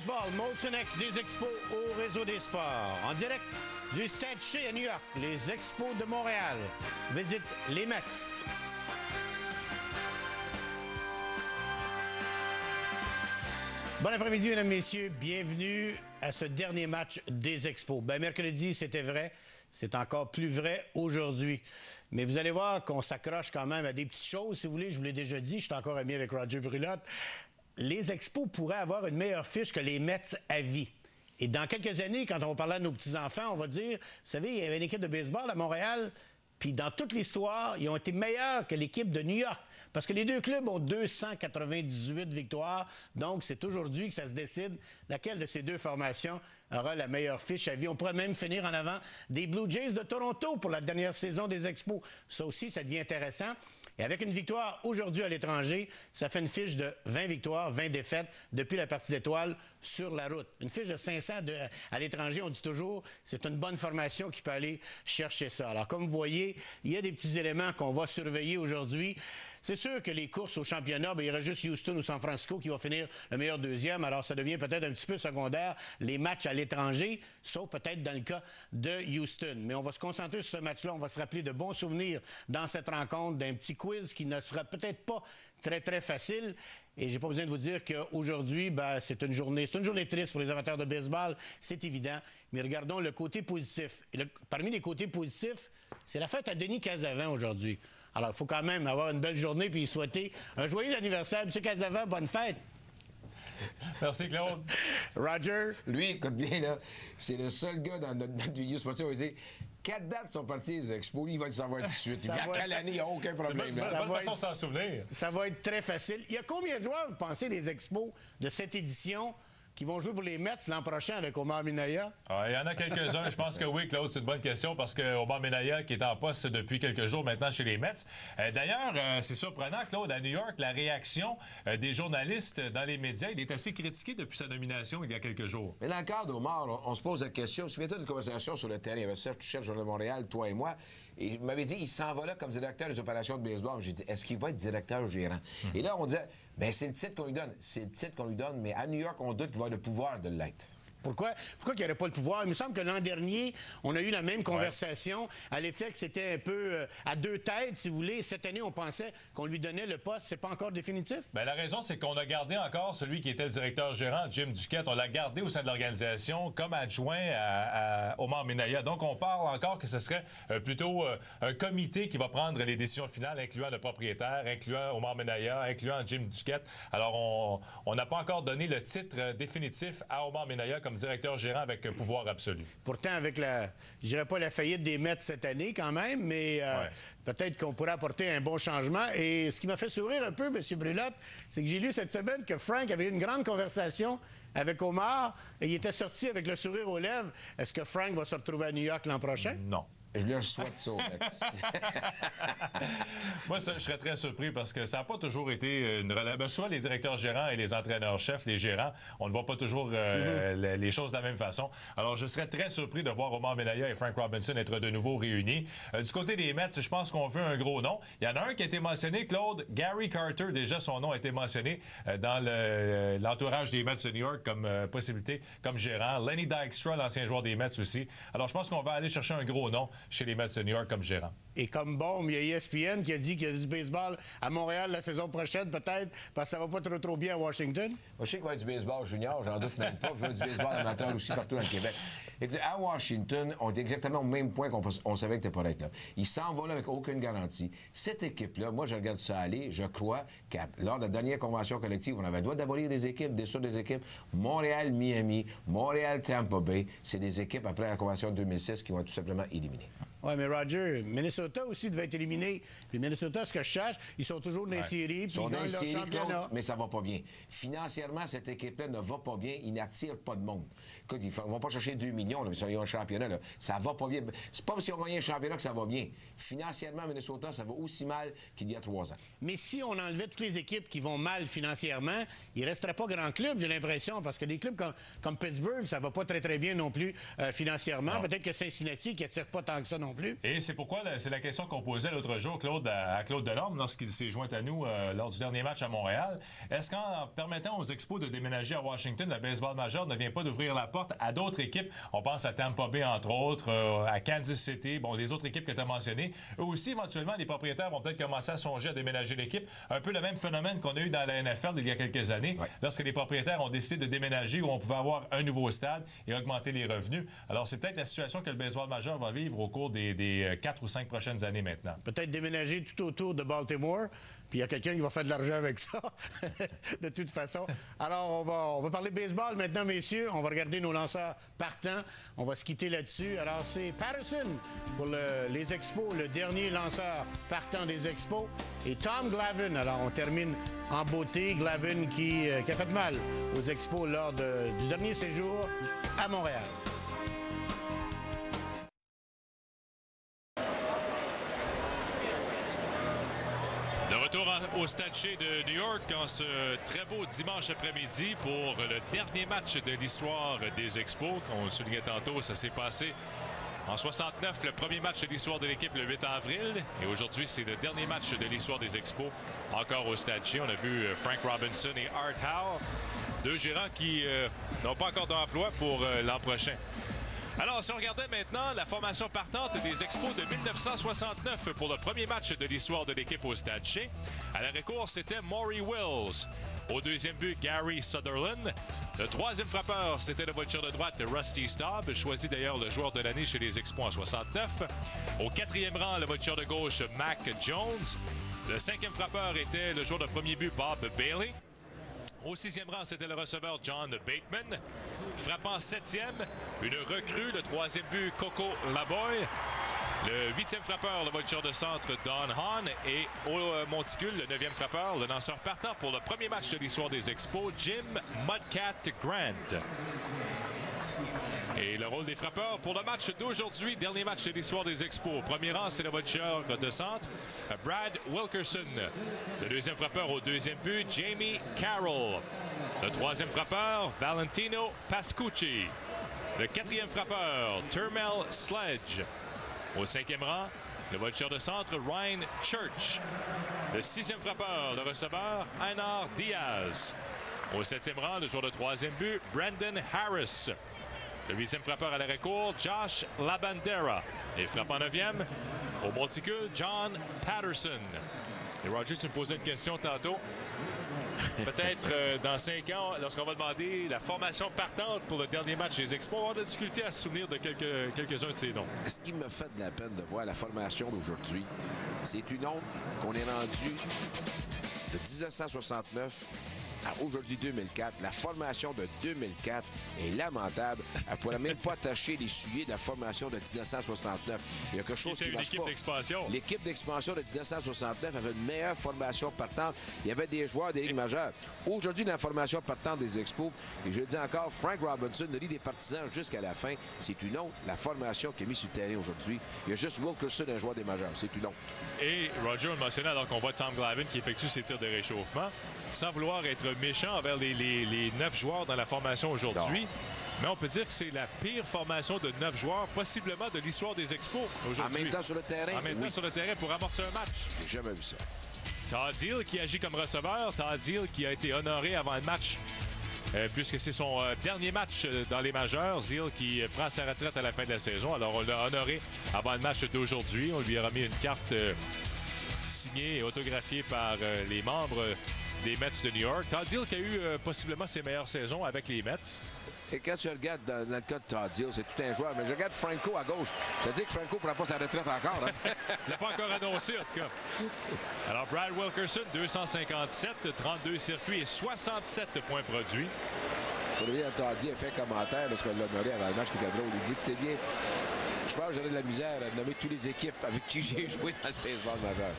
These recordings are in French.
baseball, Molson X des Expos au Réseau des Sports. En direct du Stade Shea à New York, les Expos de Montréal visitent les Mets. Bon après-midi, mesdames, messieurs. Bienvenue à ce dernier match des Expos. Mercredi, c'était vrai. C'est encore plus vrai aujourd'hui. Mais vous allez voir qu'on s'accroche quand même à des petites choses. Si vous voulez, je vous l'ai déjà dit, je suis encore ami avec Roger Brulotte. Les Expos pourraient avoir une meilleure fiche que les Mets à vie. Et dans quelques années, quand on va parler à nos petits-enfants, on va dire, vous savez, il y avait une équipe de baseball à Montréal, puis dans toute l'histoire, ils ont été meilleurs que l'équipe de New York. Parce que les deux clubs ont 298 victoires. Donc, c'est aujourd'hui que ça se décide laquelle de ces deux formations aura la meilleure fiche à vie. On pourrait même finir en avant des Blue Jays de Toronto pour la dernière saison des Expos. Ça aussi, ça devient intéressant. Et avec une victoire aujourd'hui à l'étranger, ça fait une fiche de 20 victoires, 20 défaites depuis la partie d'étoiles sur la route. Une fiche de 500 à l'étranger, on dit toujours, c'est une bonne formation qui peut aller chercher ça. Alors, comme vous voyez, il y a des petits éléments qu'on va surveiller aujourd'hui. C'est sûr que les courses au championnat, il y aura juste Houston ou San Francisco qui va finir le meilleur deuxième. Alors, ça devient peut-être un petit peu secondaire, les matchs à l'étranger, sauf peut-être dans le cas de Houston. Mais on va se concentrer sur ce match-là. On va se rappeler de bons souvenirs dans cette rencontre, d'un petit quiz qui ne sera peut-être pas très, très facile. Et j'ai pas besoin de vous dire qu'aujourd'hui, c'est une journée triste pour les amateurs de baseball, c'est évident. Mais regardons le côté positif. Et parmi les côtés positifs, c'est la fête à Denis Casavant aujourd'hui. Alors, il faut quand même avoir une belle journée puis souhaiter un joyeux anniversaire. M. Casavant, bonne fête! Merci, Claude. Roger? Lui, écoute bien, là, c'est le seul gars dans notre milieu sportif où il dit 4 dates sont parties des Expos, lui, il va le savoir tout de suite. Il dit à quelle année, il n'y a aucun problème. C'est une bonne façon de s'en souvenir. Ça va être très facile. Il y a combien de joueurs, vous pensez, des Expos de cette édition qui vont jouer pour les Mets l'an prochain avec Omar Minaya? Il y en a quelques-uns. Je pense que oui, Claude, c'est une bonne question parce que Omar Minaya, qui est en poste depuis quelques jours maintenant chez les Mets. D'ailleurs, c'est surprenant, Claude, à New York, la réaction des journalistes dans les médias, il est assez critiqué depuis sa nomination il y a quelques jours. Mais dans le cas d'Omar, on se pose la question. Souviens-toi d'une conversation sur le terrain. Il y avait Serge Touchel, Journal de Montréal, toi et moi. Et il m'avait dit, il s'en va là comme directeur des opérations de baseball. J'ai dit, est-ce qu'il va être directeur gérant? Et là, on disait, c'est le titre qu'on lui donne. C'est le titre qu'on lui donne, mais à New York, on doute qu'il va avoir le pouvoir de l'être. Pourquoi qu'il n'y aurait pas le pouvoir? Il me semble que l'an dernier, on a eu la même conversation à l'effet que c'était un peu à deux têtes, si vous voulez. Cette année, on pensait qu'on lui donnait le poste. C'est pas encore définitif? La raison, c'est qu'on a gardé encore celui qui était le directeur gérant, Jim Duquette. On l'a gardé au sein de l'organisation comme adjoint à Omar Minaya. Donc, on parle encore que ce serait plutôt un comité qui va prendre les décisions finales, incluant le propriétaire, incluant Omar Minaya, incluant Jim Duquette. Alors, on n'a pas encore donné le titre définitif à Omar Minaya comme directeur gérant avec pouvoir absolu. Pourtant, avec je dirais pas la faillite des Mets cette année quand même, mais peut-être qu'on pourrait apporter un bon changement. Et ce qui m'a fait sourire un peu, M. Brulotte, c'est que j'ai lu cette semaine que Frank avait eu une grande conversation avec Omar et il était sorti avec le sourire aux lèvres. Est-ce que Frank va se retrouver à New York l'an prochain? Non. Je leur souhaite ça. Moi, je serais très surpris parce que ça n'a pas toujours été une relation. Souvent, les directeurs gérants et les entraîneurs-chefs, les gérants, on ne voit pas toujours les choses de la même façon. Alors, je serais très surpris de voir Omar Minaya et Frank Robinson être de nouveau réunis. Du côté des Mets, je pense qu'on veut un gros nom. Il y en a un qui a été mentionné, Claude, Gary Carter. Déjà, son nom a été mentionné dans l'entourage des Mets de New York comme possibilité, comme gérant. Lenny Dykstra, l'ancien joueur des Mets aussi. Alors, je pense qu'on va aller chercher un gros nom chez les Mets de New York comme gérant. Et comme bombe, il y a ESPN qui a dit qu'il y a du baseball à Montréal la saison prochaine, peut-être, parce que ça va pas trop bien à Washington. Moi, je sais qu'il va y avoir du baseball junior, j'en doute même pas. Il va y avoir du baseball amateur aussi partout dans le Québec. Écoutez, à Washington, on est exactement au même point qu'on savait que tu n'étais pas là. Ils s'en vont là avec aucune garantie. Cette équipe-là, moi, je regarde ça aller. Je crois que lors de la dernière convention collective, on avait le droit d'abolir des équipes, dissoudre des équipes. Montréal, Miami, Montréal, Tampa Bay, c'est des équipes après la convention de 2006 qui vont être tout simplement éliminées. Oui, mais Roger, Minnesota aussi devait être éliminé. Puis Minnesota, ce que je cherche, ils sont toujours dans les séries, puis ils gagnent leur championnat. Mais ça va pas bien. Financièrement, cette équipe-là ne va pas bien. Ils n'attirent pas de monde. Écoute, ils ne vont pas chercher 2 millions, là, ils ont un championnat. Là. Ça va pas bien. C'est pas parce qu'ils ont gagné un championnat que ça va bien. Financièrement, Minnesota, ça va aussi mal qu'il y a 3 ans. Mais si on enlevait toutes les équipes qui vont mal financièrement, il ne resterait pas grand club, j'ai l'impression, parce que des clubs comme Pittsburgh, ça va pas très, très bien non plus financièrement. Peut-être que Cincinnati, qui n'attire pas tant que ça non plus. plus. Et c'est pourquoi c'est la question qu'on posait l'autre jour, Claude, à Claude Delorme, lorsqu'il s'est joint à nous lors du dernier match à Montréal. Est-ce qu'en permettant aux Expos de déménager à Washington, le baseball majeur ne vient pas d'ouvrir la porte à d'autres équipes? On pense à Tampa Bay, entre autres, à Kansas City, bon, les autres équipes que tu as mentionnées. Eux aussi, éventuellement, les propriétaires vont peut-être commencer à songer à déménager l'équipe. Un peu le même phénomène qu'on a eu dans la NFL il y a quelques années, lorsque les propriétaires ont décidé de déménager où on pouvait avoir un nouveau stade et augmenter les revenus. Alors, c'est peut-être la situation que le baseball majeur va vivre au cours des 4 ou 5 prochaines années maintenant. Peut-être déménager tout autour de Baltimore, puis il y a quelqu'un qui va faire de l'argent avec ça, de toute façon. Alors, on va parler baseball maintenant, messieurs. On va regarder nos lanceurs partants. On va se quitter là-dessus. Alors, c'est Patterson pour les Expos, le dernier lanceur partant des Expos, et Tom Glavine. Alors, on termine en beauté. Glavine qui a fait mal aux Expos lors du dernier séjour à Montréal. De retour au Stade Shea de New York en ce très beau dimanche après-midi pour le dernier match de l'histoire des Expos. Comme on le soulignait tantôt, ça s'est passé en 69, le premier match de l'histoire de l'équipe le 8 avril. Et aujourd'hui, c'est le dernier match de l'histoire des Expos, encore au Stade Shea. On a vu Frank Robinson et Art Howe, deux gérants qui n'ont pas encore d'emploi pour l'an prochain. Alors, si on regardait maintenant la formation partante des Expos de 1969 pour le premier match de l'histoire de l'équipe au Stade Shea. À l'arrêt-court, c'était Maury Wills. Au deuxième but, Gary Sutherland. Le troisième frappeur, c'était le voiture de droite Rusty Staub, choisi d'ailleurs le joueur de l'année chez les Expos en 69. Au quatrième rang, le voiture de gauche Mac Jones. Le cinquième frappeur était le joueur de premier but Bob Bailey. Au sixième rang, c'était le receveur John Bateman. Frappant septième, une recrue, le troisième but Coco Laboy. Le huitième frappeur, le voltigeur de centre Don Hahn. Et au monticule, le neuvième frappeur, le lanceur partant pour le premier match de l'histoire des Expos, Jim Mudcat Grant. Et le rôle des frappeurs pour le match d'aujourd'hui, dernier match de l'histoire des Expos. Au premier rang, c'est le voltigeur de centre, Brad Wilkerson. Le deuxième frappeur au deuxième but, Jamie Carroll. Le troisième frappeur, Valentino Pascucci. Le quatrième frappeur, Termel Sledge. Au cinquième rang, le voltigeur de centre, Ryan Church. Le sixième frappeur, le receveur, Einar Diaz. Au septième rang, le joueur de troisième but, Brandon Harris. Le huitième frappeur à l'arrêt-court, Josh Labandera. Et frappant neuvième, au monticule, John Patterson. Et Roger, tu me posais une question tantôt. Peut-être dans 5 ans, lorsqu'on va demander la formation partante pour le dernier match des Expos, on va avoir de la difficulté à se souvenir de quelques-uns de ces noms. Ce qui me fait de la peine de voir la formation d'aujourd'hui, c'est une honte qu'on est rendu de 1969 à aujourd'hui 2004. La formation de 2004 est lamentable. Elle ne pourrait même pas attacher les souliers de la formation de 1969. Il y a quelque chose qui ne marche pas. L'équipe d'expansion. L'équipe d'expansion de 1969 avait une meilleure formation partante. Il y avait des joueurs des ligues majeures. Aujourd'hui, dans la formation partante des Expos, et je le dis encore, Frank Robinson, le lit des partisans jusqu'à la fin, c'est une honte. La formation qui est mise sur le terrain aujourd'hui, il y a juste Wilkerson, un joueur des majeures. C'est une honte. Et Roger le mentionnait alors qu'on voit Tom Glavine qui effectue ses tirs de réchauffement, sans vouloir être méchant envers les 9 joueurs dans la formation aujourd'hui. Mais on peut dire que c'est la pire formation de 9 joueurs, possiblement de l'histoire des Expos aujourd'hui. En même temps sur le terrain? En même temps sur le terrain pour amorcer un match. J'ai jamais vu ça. Todd Zeile qui agit comme receveur. Todd Zeile qui a été honoré avant le match, puisque c'est son dernier match dans les majeurs. Zeile qui prend sa retraite à la fin de la saison. Alors on l'a honoré avant le match d'aujourd'hui. On lui a remis une carte signée et autographiée par les membres des Mets de New York. Todd Zeile qui a eu possiblement ses meilleures saisons avec les Mets. Et quand tu regardes dans le cas de Todd Zeile, c'est tout un joueur. Mais je regarde Franco à gauche. Ça veut dire que Franco ne prend pas sa retraite encore. Hein? Il n'a pas encore annoncé, en tout cas. Alors, Brad Wilkerson, 257, 32 circuits et 67 points produits. Pour lui, Todd Zeile a fait commentaire lorsqu'on l'a honoré avant le match qui était drôle. Il dit que t'es bien. Je pense que j'aurais de la misère à nommer toutes les équipes avec qui j'ai joué dans le baseball majeur.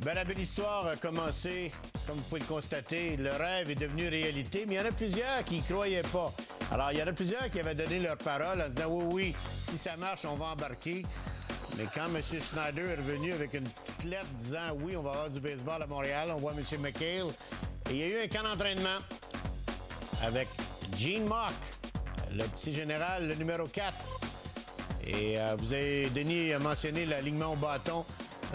Ben, la belle histoire a commencé, comme vous pouvez le constater. Le rêve est devenu réalité, mais il y en a plusieurs qui n'y croyaient pas. Alors, il y en a plusieurs qui avaient donné leur parole en disant « Oui, si ça marche, on va embarquer ». Mais quand M. Snyder est revenu avec une petite lettre disant « Oui, on va avoir du baseball à Montréal », on voit M. McHale. Et il y a eu un camp d'entraînement avec Gene Mauch, le petit général, le numéro 4. Et Denis a mentionné l'alignement au bâton,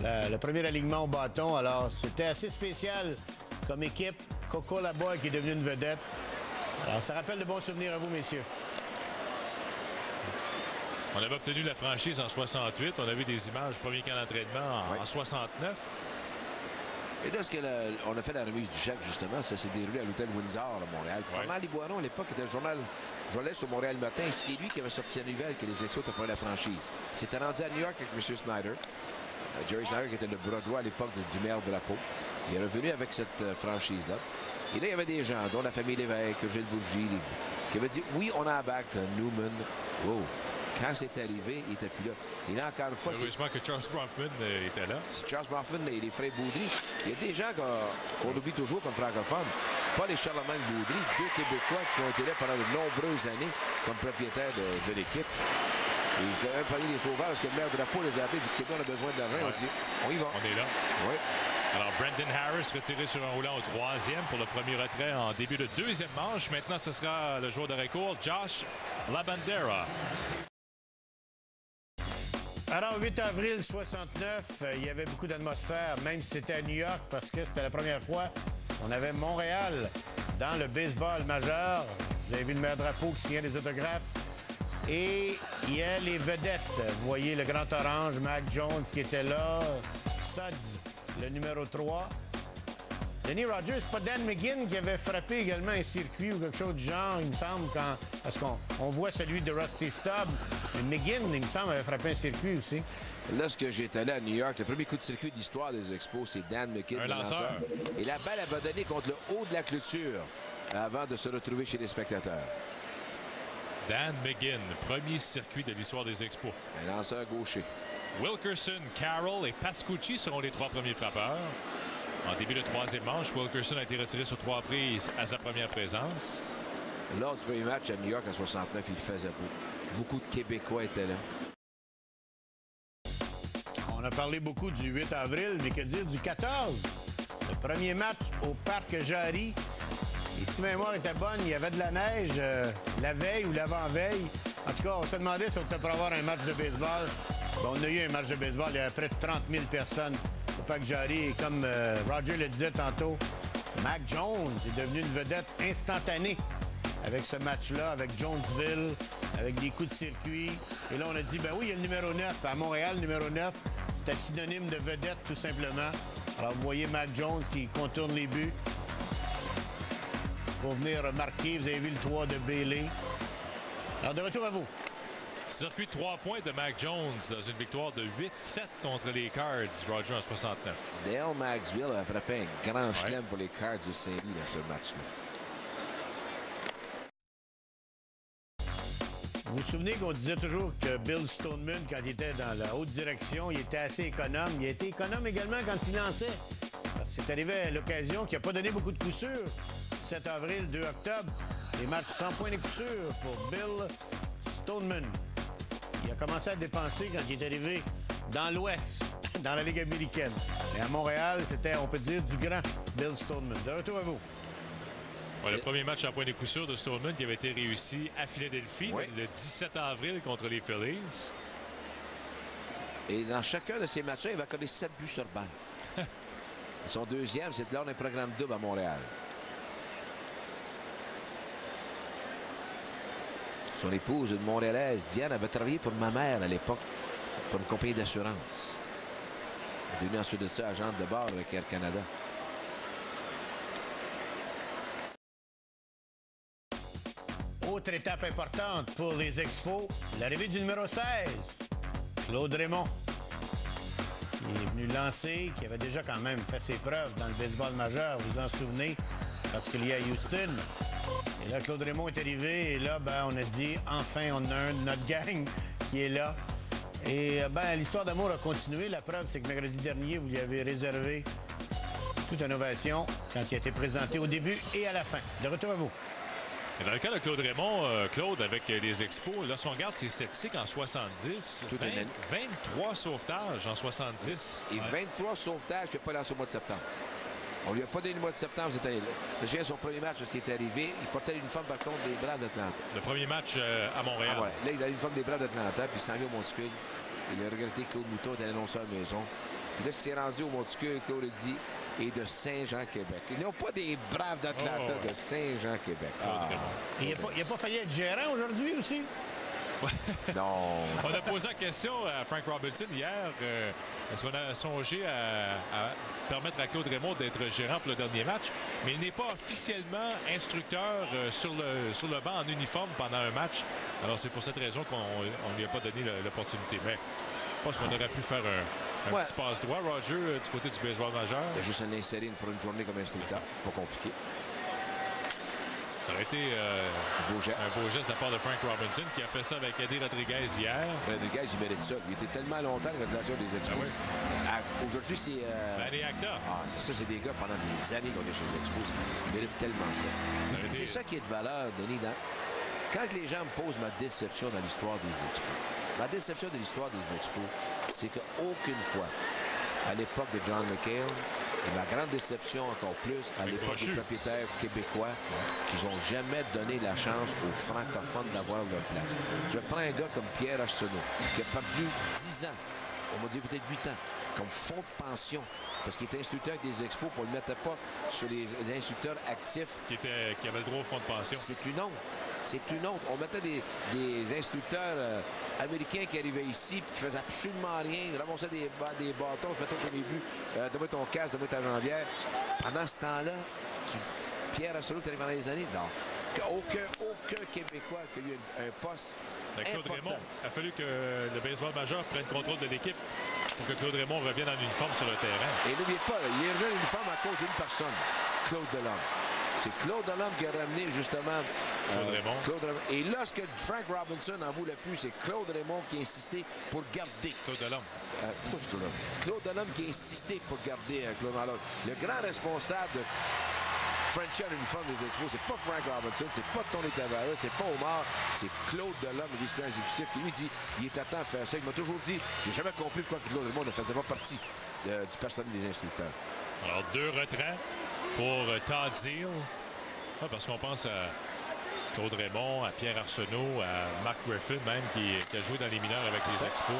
le premier alignement au bâton. Alors, c'était assez spécial comme équipe. Coco Laboy qui est devenu une vedette. Alors, ça rappelle de bons souvenirs à vous, messieurs. On avait obtenu la franchise en 68. On a vu des images, premier camp d'entraînement en 69. Et là, on a fait la remise du chèque, justement. Ça s'est déroulé à l'hôtel Windsor à Montréal. Fernand Liboiron, à l'époque, était journaliste au Montréal Matin. C'est lui qui avait sorti la nouvelle que les Expos avaient pris la franchise. Il s'était rendu à New York avec M. Snyder. Jerry Snyder, qui était le bras droit à l'époque du maire de la Pau. Il est revenu avec cette franchise-là. Et là, il y avait des gens, dont la famille Lévesque, Gilles Bourgie, qui avaient dit, oui, on a un bac, Newman. Oh. Quand c'est arrivé, il n'était plus là. Et là, encore une fois... Heureusement que Charles Bronfman était là. Charles Bronfman et les frères Boudry. Il y a des gens qu'on oublie toujours comme francophones. Paul et Charlemagne Boudry, deux Québécois qui ont été là pendant de nombreuses années comme propriétaires de l'équipe. Et ils avaient parlé des sauveurs parce que le maire de la Pau les a appelés, dit que on a besoin d'argent. On dit, on y va. On est là. Oui. Alors, Brendan Harris retiré sur un roulant au 3e pour le premier retrait en début de 2e manche. Maintenant, ce sera le joueur de recours, Josh Labandera. Alors, 8 avril 69, il y avait beaucoup d'atmosphère, même si c'était à New York, parce que c'était la première fois qu'on avait Montréal dans le baseball majeur. Vous avez vu le maire Drapeau qui signait des autographes. Et il y a les vedettes. Vous voyez le Grand Orange, Mac Jones qui était là, Suds, le numéro 3. Denny Rogers, c'est pas Dan McGinn qui avait frappé également un circuit ou quelque chose du genre, il me semble, parce qu'on voit celui de Rusty Stubb. Mais McGinn, il me semble, avait frappé un circuit aussi. Lorsque j'étais allé à New York, le premier coup de circuit de l'histoire des Expos, c'est Dan McGinn, un le lanceur. Et la balle a donné contre le haut de la clôture avant de se retrouver chez les spectateurs. Dan McGinn, premier circuit de l'histoire des Expos. Un lanceur gaucher. Wilkerson, Carroll et Pascucci seront les 3 premiers frappeurs. En début de 3e manche, Wilkerson a été retiré sur 3 prises à sa première présence. Lors du premier match à New York en 69, il faisait beau. Beaucoup de Québécois étaient là. On a parlé beaucoup du 8 avril, mais que dire du 14? Le premier match au Parc Jarry. Et si ma mémoire était bonne, il y avait de la neige la veille ou l'avant-veille. En tout cas, on se demandait si on était pour avoir un match de baseball. Bon, on a eu un match de baseball, il y avait près de 30 000 personnes au Parc Jarry. Et comme Roger le disait tantôt, Mac Jones est devenu une vedette instantanée avec ce match-là, avec Jonesville, avec des coups de circuit. Et là, on a dit, ben oui, il y a le numéro 9. À Montréal, le numéro 9, c'était synonyme de vedette, tout simplement. Alors, vous voyez Mac Jones qui contourne les buts. Pour venir marquer, vous avez vu le 3 de Bailey. Alors, de retour à vous. Circuit de 3 points de Mac Jones dans une victoire de 8-7 contre les Cards, Roger, en 69. Dale Maxwell a frappé un grand chelem pour les Cards de Saint-Louis dans ce match-là. Vous vous souvenez qu'on disait toujours que Bill Stoneman, quand il était dans la haute direction, il était assez économe. Il a été économe également quand il lançait. C'est arrivé à l'occasion qu'il n'a pas donné beaucoup de coups sûrs. 7 avril, 2 octobre, des matchs sans point de coup sûr pour Bill Stoneman. Il a commencé à dépenser quand il est arrivé dans l'Ouest, dans la Ligue américaine. Et à Montréal, c'était, on peut dire, du grand Bill Stoneman. De retour à vous. Ouais, le premier match en point de coup sûr de Stoneman qui avait été réussi à Philadelphie le 17 avril contre les Phillies. Et dans chacun de ces matchs-là, il va accorder 7 buts sur balle. Son deuxième, c'est lors d'un programme double à Montréal. Son épouse, une Montréalaise, Diane, avait travaillé pour ma mère à l'époque, pour une compagnie d'assurance. Elle est devenue ensuite de ça agente de bord avec Air Canada. Autre étape importante pour les Expos, l'arrivée du numéro 16, Claude Raymond. Il est venu lancer, qui avait déjà quand même fait ses preuves dans le baseball majeur, vous vous en souvenez, particulièrement à Houston. Et là, Claude Raymond est arrivé et là, ben, on a dit, enfin, on a un de notre gang qui est là. Et ben, l'histoire d'amour a continué. La preuve, c'est que mercredi dernier, vous lui avez réservé toute une ovation quand il a été présenté au début et à la fin. De retour à vous. Et dans le cas de Claude Raymond, Claude, avec les Expos, lorsqu'on regarde ses statistiques en 70, 23 sauvetages en 70. Et 23 sauvetages, je ne fais pas lancer au mois de septembre. On lui a pas donné le mois de septembre cette année-là. Je me souviens de son premier match, ce qui est arrivé. Il portait l'uniforme, par contre, des Braves d'Atlanta. Le premier match à Montréal. Ah, ouais. Là, il a l'uniforme des Braves d'Atlanta, puis il s'en vient au Monticule. Il a regretté Claude Mouton était annoncé à la maison. Puis là, il s'est rendu au Monticule, Claude a dit, et de Saint-Jean-Québec. Ils n'ont pas des Braves d'Atlanta, de Saint-Jean-Québec. Ah. Il n'a pas failli être gérant aujourd'hui aussi? Non. On a posé la question à Frank Robinson hier. Est-ce qu'on a songé à permettre à Claude Raymond d'être gérant pour le dernier match? Mais il n'est pas officiellement instructeur sur le banc en uniforme pendant un match. Alors, c'est pour cette raison qu'on ne lui a pas donné l'opportunité. Mais je pense qu'on aurait pu faire un petit passe-droit, Roger, du côté du baseball majeur. Il a juste à l'insérer pour une journée comme instructeur. C'est pas compliqué. Ça aurait été un beau geste de la part de Frank Robinson qui a fait ça avec Eddie Rodriguez hier. Rodriguez, il mérite ça. Il était tellement longtemps à l'organisation des Expos. Aujourd'hui, c'est... Manny Acta. Ça, c'est des gars pendant des années qu'on est chez les Expos. Ils méritent tellement ça. C'est ça qui est de valeur, Denis. Quand les gens me posent ma déception dans l'histoire des Expos, ma déception de l'histoire des Expos, c'est qu'aucune fois, à l'époque de John McHale, et ma grande déception encore plus à l'époque des propriétaires québécois qui n'ont jamais donné la chance aux francophones d'avoir leur place. Je prends un gars comme Pierre Arsenault qui a perdu 10 ans, on m'a dit peut-être 8 ans, comme fonds de pension parce qu'il était instructeur avec des Expos, on ne le mettait pas sur les instructeurs actifs. Qui avait le droit au fonds de pension. C'est une honte. C'est une honte. On mettait des instructeurs américains qui arrivaient ici et qui faisaient absolument rien. Ils ramassaient des bâtons, se mettaient au premier but, donne-moi ton casque, donne-moi ta jambière. Pendant ce temps-là, Pierre Arsenault est arrivé pendant des années? Non. Aucun Québécois qui a eu un poste Claude important. Raymond, il a fallu que le baseball majeur prenne contrôle de l'équipe pour que Claude Raymond revienne en uniforme sur le terrain. Et n'oubliez pas, il est revenu en uniforme à cause d'une personne, Claude Delhomme. C'est Claude Delhomme qui a ramené justement Claude Raymond. Et là, ce que Frank Robinson en voulait plus, c'est Claude Raymond qui a insisté pour garder. Claude Delhomme. Claude Delhomme qui a insisté pour garder Claude Delhomme. Le grand responsable de Frenchie en uniforme des Expos, c'est pas Frank Robinson, c'est pas Tony Tavares, c'est pas Omar, c'est Claude Delhomme, le vice-président exécutif, qui lui dit il est à temps de faire ça. Il m'a toujours dit, j'ai jamais compris pourquoi Claude Raymond ne faisait pas partie du personnel des instructeurs. Alors, 2 retraits pour Todd Zeal. Parce qu'on pense à Claude Raymond, à Pierre Arsenault, à Mark Griffin même, qui a joué dans les mineurs avec les Expos.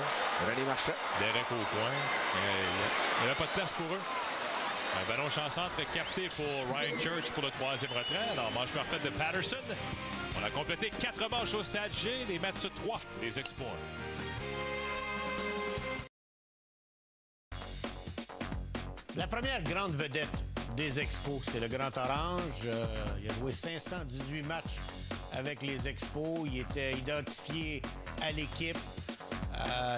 René Marchand. Derek au coin. Il n'y avait pas de place pour eux. Un ballon champ-centre capté pour Ryan Church pour le 3e retrait. Alors, manche parfaite de Patterson. On a complété 4 manches au Stade G. Les matchs 3 des Expos. La première grande vedette des Expos, c'est le Grand Orange. Il a joué 518 matchs avec les Expos. Il était identifié à l'équipe.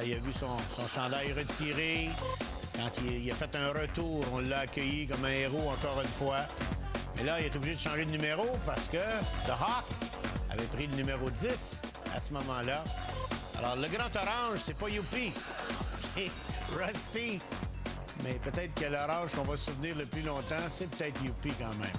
Il a vu son chandail retiré. Quand il a fait un retour, on l'a accueilli comme un héros encore une fois. Mais là, il est obligé de changer de numéro parce que The Hawk avait pris le numéro 10 à ce moment-là. Alors, le Grand Orange, c'est pas Youpi, c'est Rusty. Mais peut-être que l'orange qu'on va se souvenir le plus longtemps, c'est peut-être Youpi quand même.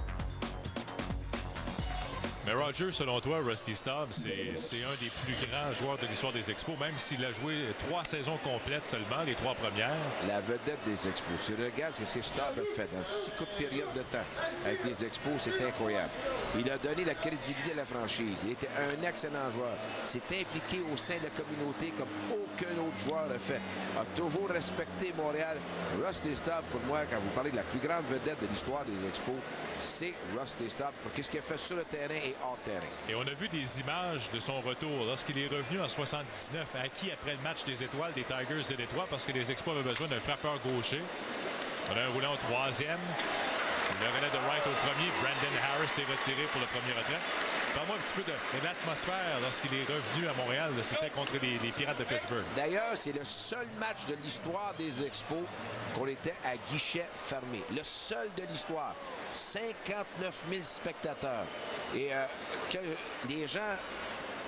Mais Roger, selon toi, Rusty Staub, c'est un des plus grands joueurs de l'histoire des Expos, même s'il a joué 3 saisons complètes seulement, les 3 premières. La vedette des Expos. Tu regardes ce que Staub a fait dans si courte période de temps avec les Expos, c'est incroyable. Il a donné la crédibilité à la franchise. Il était un excellent joueur. S'est impliqué au sein de la communauté comme aucun autre joueur l'a fait. A toujours respecté Montréal. Rusty Staub, pour moi, quand vous parlez de la plus grande vedette de l'histoire des Expos, c'est Rusty Staub. Qu'est-ce qu'il a fait sur le terrain et hors terrain. Et on a vu des images de son retour lorsqu'il est revenu en 79, acquis après le match des Étoiles, des Tigers et des Trois, parce que les Expos avaient besoin d'un frappeur gaucher. On a un roulant au 3e. Le relais de Wright au premier. Brandon Harris s'est retiré pour le premier retrait. Parle-moi un petit peu de l'atmosphère lorsqu'il est revenu à Montréal. C'était contre les Pirates de Pittsburgh. D'ailleurs, c'est le seul match de l'histoire des Expos qu'on était à guichet fermé. Le seul de l'histoire. 59 000 spectateurs. Et que les gens,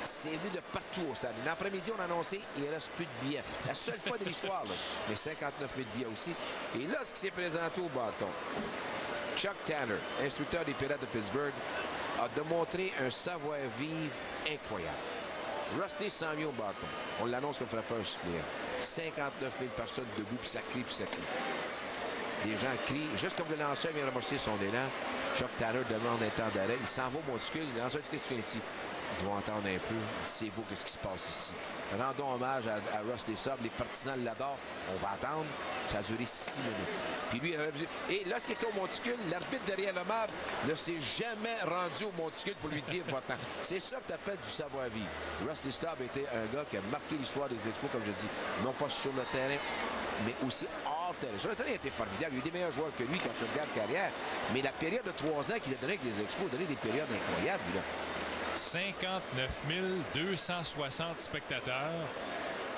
c'est venu de partout au stade. L'après-midi, on a annoncé qu'il ne reste plus de billets. La seule fois de l'histoire, mais 59 000 billets aussi. Et là, ce qui s'est présenté au bâton, Chuck Tanner, instructeur des Pirates de Pittsburgh, a démontré un savoir-vivre incroyable. Rusty s'en vient au bâton. On l'annonce qu'on ne ferait pas un suppléant. 59 000 personnes debout, puis ça crie, puis ça crie. Les gens crient. Juste comme le lanceur vient rembourser son élan, Chuck Tanner demande un temps d'arrêt. Il s'en va au monticule. Le lanceur dit, qu'est-ce qui se fait ici? Ils vont entendre un peu. C'est beau, qu'est-ce qui se passe ici. Rendons hommage à Rusty Staub. Les partisans l'adorent. On va attendre. Ça a duré 6 minutes. Puis lui, et lorsqu'il était au monticule, l'arbitre derrière le marbre ne s'est jamais rendu au monticule pour lui dire va-t'en. C'est ça que tu appelles du savoir-vivre. Rusty Staub était un gars qui a marqué l'histoire des Expos, comme je dis, non pas sur le terrain, mais aussi hors terrain. Sur le terrain, il était formidable. Il y a eu des meilleurs joueurs que lui quand tu regardes carrière. Mais la période de 3 ans qu'il a donné avec les Expos a donné des périodes incroyables, lui, là. 59 260 spectateurs.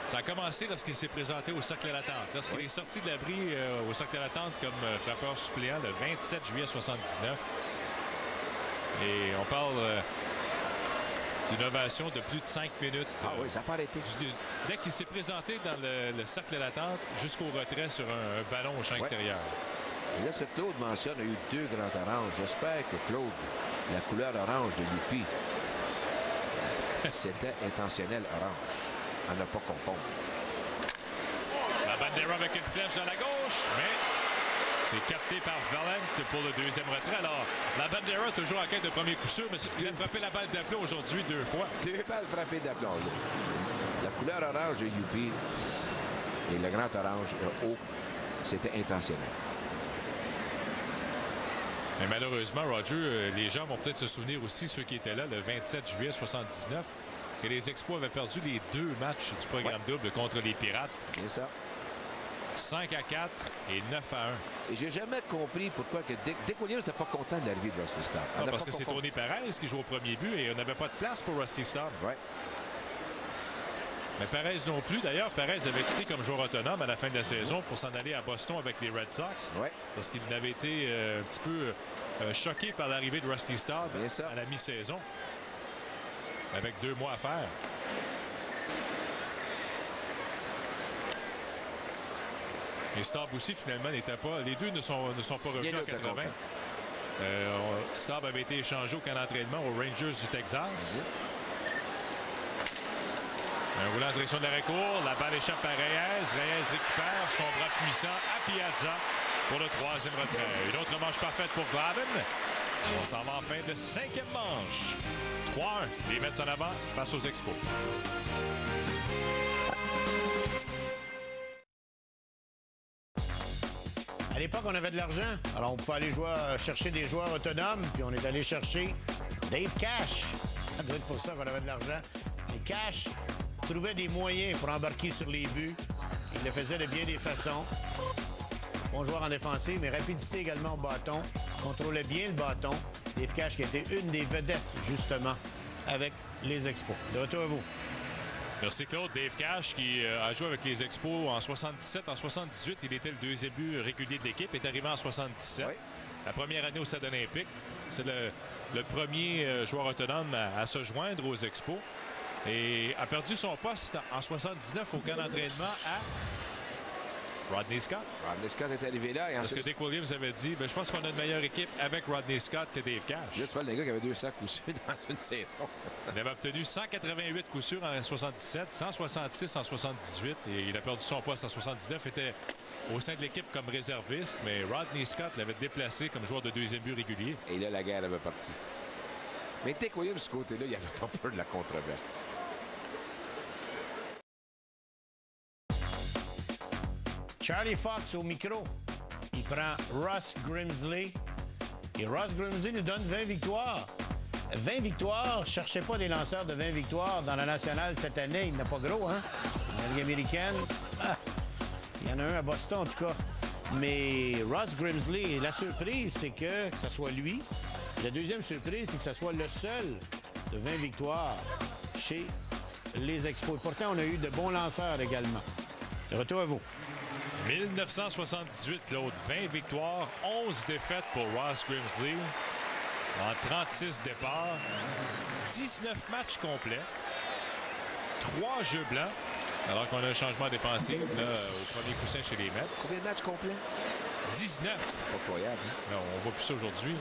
Ça a commencé lorsqu'il s'est présenté au Cercle de l'attente. Lorsqu'il est sorti de l'abri au Cercle de l'attente comme frappeur suppléant le 27 juillet 79. Et on parle d'une ovation de plus de 5 minutes. Ah oui, ça n'a pas arrêté. Dès qu'il s'est présenté dans le Cercle de l'attente jusqu'au retrait sur un ballon au champ extérieur. Et là, ce que Claude mentionne, il y a eu 2 grands oranges. J'espère que Claude, la couleur orange de l'UP, c'était intentionnel orange. À ne pas confondre. La Bandera avec une flèche dans la gauche, mais c'est capté par Valent pour le deuxième retrait. Alors, la Bandera toujours en quête de premier coup sûr, mais il a frappé la balle d'aplomb aujourd'hui 2 fois. 2 balles frappées d'aplomb. La couleur orange de UP et le grand orange haut, c'était intentionnel. Mais malheureusement, Roger, les gens vont peut-être se souvenir aussi, ceux qui étaient là le 27 juillet 79, que les Expos avaient perdu les 2 matchs du programme double contre les Pirates. C'est ça. 5-4 et 9-1. Et j'ai jamais compris pourquoi que Dick Williams n'était pas content de l'arrivée de Rusty Staub. Parce que c'est Tony Perez qui joue au premier but et on n'avait pas de place pour Rusty Staub. Ouais. Mais Perez non plus. D'ailleurs, Perez avait quitté comme joueur autonome à la fin de la saison pour s'en aller à Boston avec les Red Sox. Ouais. Parce qu'il avait été un petit peu choqué par l'arrivée de Rusty Staub à la mi-saison. Avec 2 mois à faire. Et Staub aussi, finalement, n'était pas... Les deux ne sont pas revenus en 80. Staub avait été échangé au camp d'entraînement aux Rangers du Texas. Un roulant en direction de l'arrêt court. La balle échappe à Reyes. Reyes récupère son bras puissant à Piazza pour le 3e retrait. Une autre manche parfaite pour Glavine. On s'en va en fin de 5e manche. 3-1. Les Mets en avant face aux Expos. À l'époque, on avait de l'argent. Alors, on pouvait aller chercher des joueurs autonomes. Puis, on est allé chercher Dave Cash. Ça doit être pour ça qu'on avait de l'argent. Et Cash trouvait des moyens pour embarquer sur les buts. Il le faisait de bien des façons. Bon joueur en défensive, mais rapidité également au bâton. Contrôlait bien le bâton. Dave Cash qui a été une des vedettes, justement, avec les Expos. De retour à vous. Merci Claude. Dave Cash qui a joué avec les Expos en 77, en 78. Il était le 2e but régulier de l'équipe. Est arrivé en 77. Oui. La première année au Stade olympique. C'est le premier joueur autonome à se joindre aux Expos. Et a perdu son poste en 79 au camp d'entraînement à Rodney Scott. Rodney Scott est arrivé là. Et parce que Dick Williams avait dit, je pense qu'on a une meilleure équipe avec Rodney Scott que Dave Cash. Juste pas le gars qui avait 200 coups sûrs dans une saison. Il avait obtenu 188 coups sûrs en 77, 166 en 78 et il a perdu son poste en 79. Était au sein de l'équipe comme réserviste, mais Rodney Scott l'avait déplacé comme joueur de 2e but régulier. Et là, la guerre avait parti. Mais Dick Williams, de ce côté-là, il n'avait pas peur de la controverse. Charlie Fox au micro. Il prend Russ Grimsley. Et Russ Grimsley nous donne 20 victoires. 20 victoires. Cherchez pas des lanceurs de 20 victoires dans la nationale cette année. Il n'a pas gros, hein? Dans la Ligue américaine. Il y en a un à Boston, en tout cas. Mais Russ Grimsley, la surprise, c'est que ce soit lui. La deuxième surprise, c'est que ce soit le seul de 20 victoires chez les Expos. Pourtant, on a eu de bons lanceurs également. De retour à vous. 1978, Claude, 20 victoires, 11 défaites pour Russ Grimsley en 36 départs, 19 matchs complets, 3 jeux blancs, alors qu'on a un changement défensif là, au premier coussin chez les Mets. Combien de matchs complets? 19. Incroyable. Hein? Non, on voit plus ça aujourd'hui.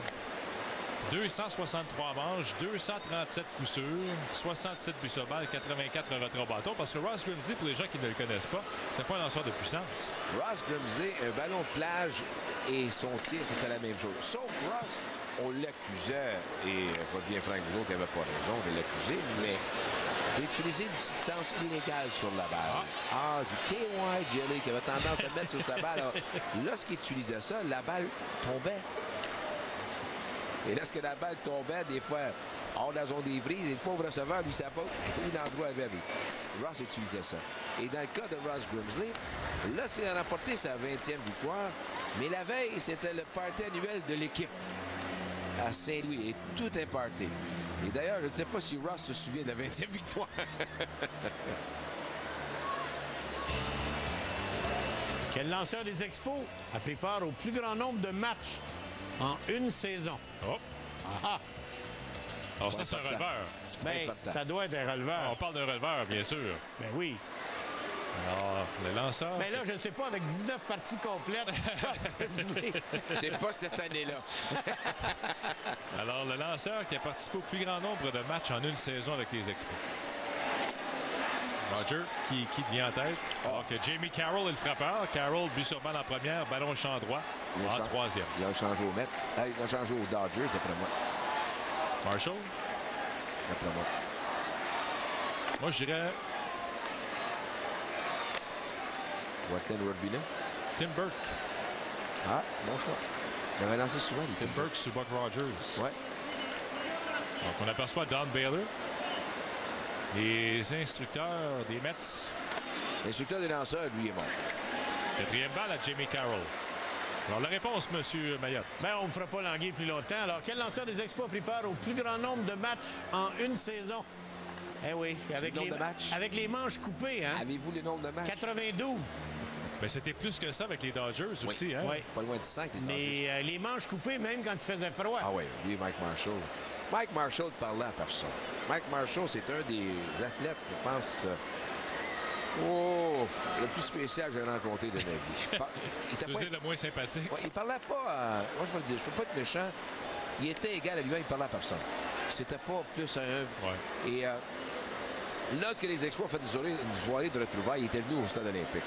263 manches, 237 coups sûrs, 67 buts sur balle, 84 retraits au bâton. Parce que Ross Grimsley, pour les gens qui ne le connaissent pas, c'est pas un lanceur de puissance. Ross Grimsley, un ballon de plage et son tir, c'était la même chose. Sauf Ross, on l'accusait, et je vais bien franc avec vous autres, il n'avait pas raison de l'accuser, mais d'utiliser une substance illégale sur la balle. Du KY Jelly qui avait tendance à mettre sur sa balle. Alors, lorsqu'il utilisait ça, la balle tombait. Et lorsque la balle tombait, des fois, hors de la zone des prises, et le pauvre receveur, lui, savait pas où l'endroit avait. Ross utilisait ça. Et dans le cas de Ross Grimsley, lorsqu'il a remporté sa 20e victoire, mais la veille, c'était le party annuel de l'équipe à Saint-Louis. Et tout est party. Et d'ailleurs, je ne sais pas si Ross se souvient de la 20e victoire. Quel lanceur des Expos a pris part au plus grand nombre de matchs en une saison? Oh. Ah! Alors ça, c'est un releveur. Ben, ça doit être un releveur. On parle d'un releveur, bien sûr. Ben oui. Alors, le lanceur... Mais là, je ne sais pas, avec 19 parties complètes. C'est pas cette année-là. Alors, le lanceur qui a participé au plus grand nombre de matchs en une saison avec les Expos. Roger, qui devient en tête. Alors que Jamie Carroll est le frappeur. Carroll, but sur balle en première, ballon champ droit en troisième. Il a changé aux Mets. Il a changé aux Dodgers, d'après moi. Marshall? D'après moi. Moi, je dirais Wharton Rugby, là. Tim Burke. Ah, bon choix. Il avait lancé souvent, Tim Burke sous Buck Rogers. Ouais. Donc, on aperçoit Don Baylor. Les instructeurs des Mets. L'instructeur des lanceurs, lui, est mort. Quatrième balle à Jamie Carroll. Alors, la réponse, M. Mayotte. Ben, on ne fera pas languir plus longtemps. Alors, quel lanceur des Expos a pris part au plus grand nombre de matchs en une saison? Eh oui, avec les manches coupées, hein? Avez-vous le nombre de matchs? 92. Mais c'était plus que ça avec les Dodgers aussi, hein? Oui. Pas loin de 5, les Dodgers. Mais les manches coupées, même quand il faisait froid. Ah oui, lui, Mike Marshall. Mike Marshall parlait à personne. Mike Marshall, c'est un des athlètes, je pense, le plus spécial que j'ai rencontré de ma vie. Il était le moins sympathique. Ouais, il parlait pas moi, je me le dis, je ne veux pas être méchant. Il était égal à lui-même, il parlait à personne. C'était pas plus un... Ouais. Et lorsque les Expos ont fait une soirée de retrouvailles, il était venu au stade olympique.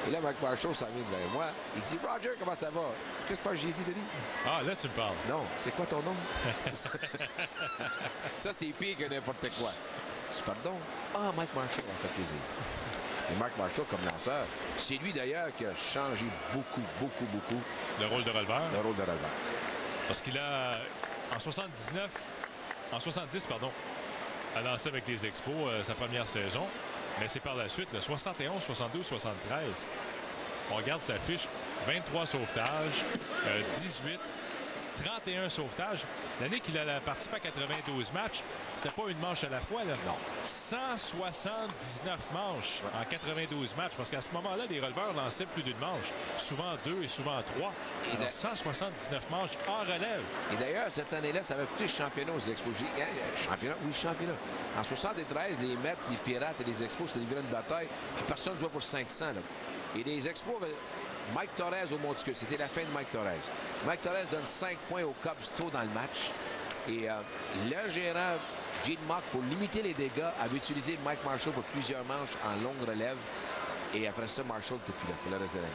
Et là, Mike Marshall s'en vient vers moi. Il dit, Roger, comment ça va? C'est ce que j'ai dit, Denis? Ah, là, tu me parles. Non, c'est quoi ton nom? Ça, c'est pire que n'importe quoi. Je dis, pardon? Ah, Mike Marshall, ça fait plaisir. Et Mike Marshall, comme lanceur, c'est lui d'ailleurs qui a changé beaucoup. Le rôle de releveur. Le rôle de releveur. Parce qu'il a, en 70, a lancé avec les Expos sa première saison. Mais c'est par la suite, le 71, 72, 73. On regarde sa fiche. 23 sauvetages, 18, 31 sauvetages. L'année qu'il a participé à 92 matchs, c'était pas une manche à la fois, là. Non. 179 manches en 92 matchs. Parce qu'à ce moment-là, les releveurs lançaient plus d'une manche. Souvent 2 et souvent 3. Alors, 179 manches en relève. Et d'ailleurs, cette année-là, ça avait coûté championnat aux Expos. Championnat? Oui, championnat. En 73, les Mets, les Pirates et les Expos se livraient une bataille. Puis personne ne jouait pour 500. Là. Et les Expos avaient Mike Torres au monticule. C'était la fin de Mike Torres. Mike Torres donne 5 points aux Cubs tôt dans le match. Et le gérant, Gene Mock, pour limiter les dégâts, avait utilisé Mike Marshall pour plusieurs manches en longue relève. Et après ça, Marshall n'était plus là pour le reste de l'année.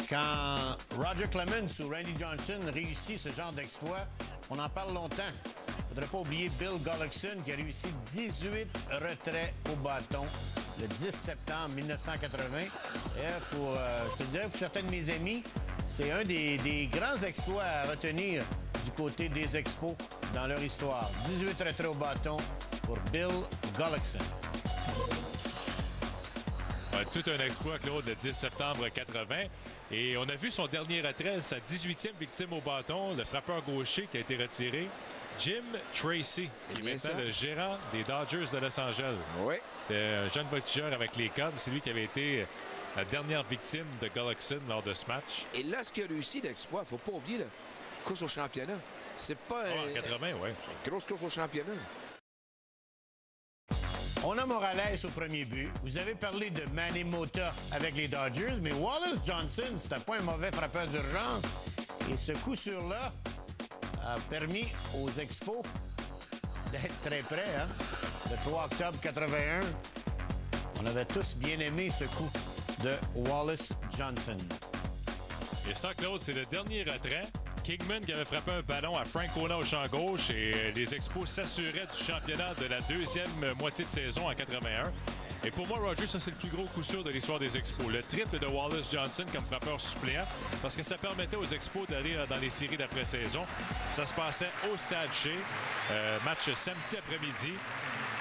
Quand Roger Clemens ou Randy Johnson réussit ce genre d'exploit, on en parle longtemps. Il ne faudrait pas oublier Bill Gullickson qui a réussi 18 retraits au bâton le 10 septembre 1980. Je te dirais, pour certains de mes amis, c'est un des grands exploits à retenir du côté des Expos dans leur histoire. 18 retraits au bâton pour Bill Gullickson. Tout un exploit, Claude, le 10 septembre 80. Et on a vu son dernier retrait, sa 18e victime au bâton, le frappeur gaucher qui a été retiré, Jim Tracy, qui est maintenant le gérant des Dodgers de Los Angeles. Oui. Un jeune voltigeur avec les Cubs. C'est lui qui avait été la dernière victime de Gullickson lors de ce match. Et là, ce qu'il a réussi l'exploit, il ne faut pas oublier, la course au championnat. C'est pas en 80, oui. Une grosse course au championnat. On a Morales au premier but. Vous avez parlé de Manny Mota avec les Dodgers, mais Wallace Johnson, c'était pas un mauvais frappeur d'urgence. Et ce coup sûr-là a permis aux Expos d'être très près. Hein? Le 3 octobre 81, on avait tous bien aimé ce coup de Wallace Johnson. Et ça, Claude, c'est le dernier retrait. Kingman qui avait frappé un ballon à Francona au champ gauche et les Expos s'assuraient du championnat de la deuxième moitié de saison en 81. Et pour moi, Roger, ça, c'est le plus gros coup sûr de l'histoire des Expos. Le triple de Wallace Johnson comme frappeur suppléant, parce que ça permettait aux Expos d'aller dans les séries d'après-saison. Ça se passait au Stade Shea, match samedi après-midi.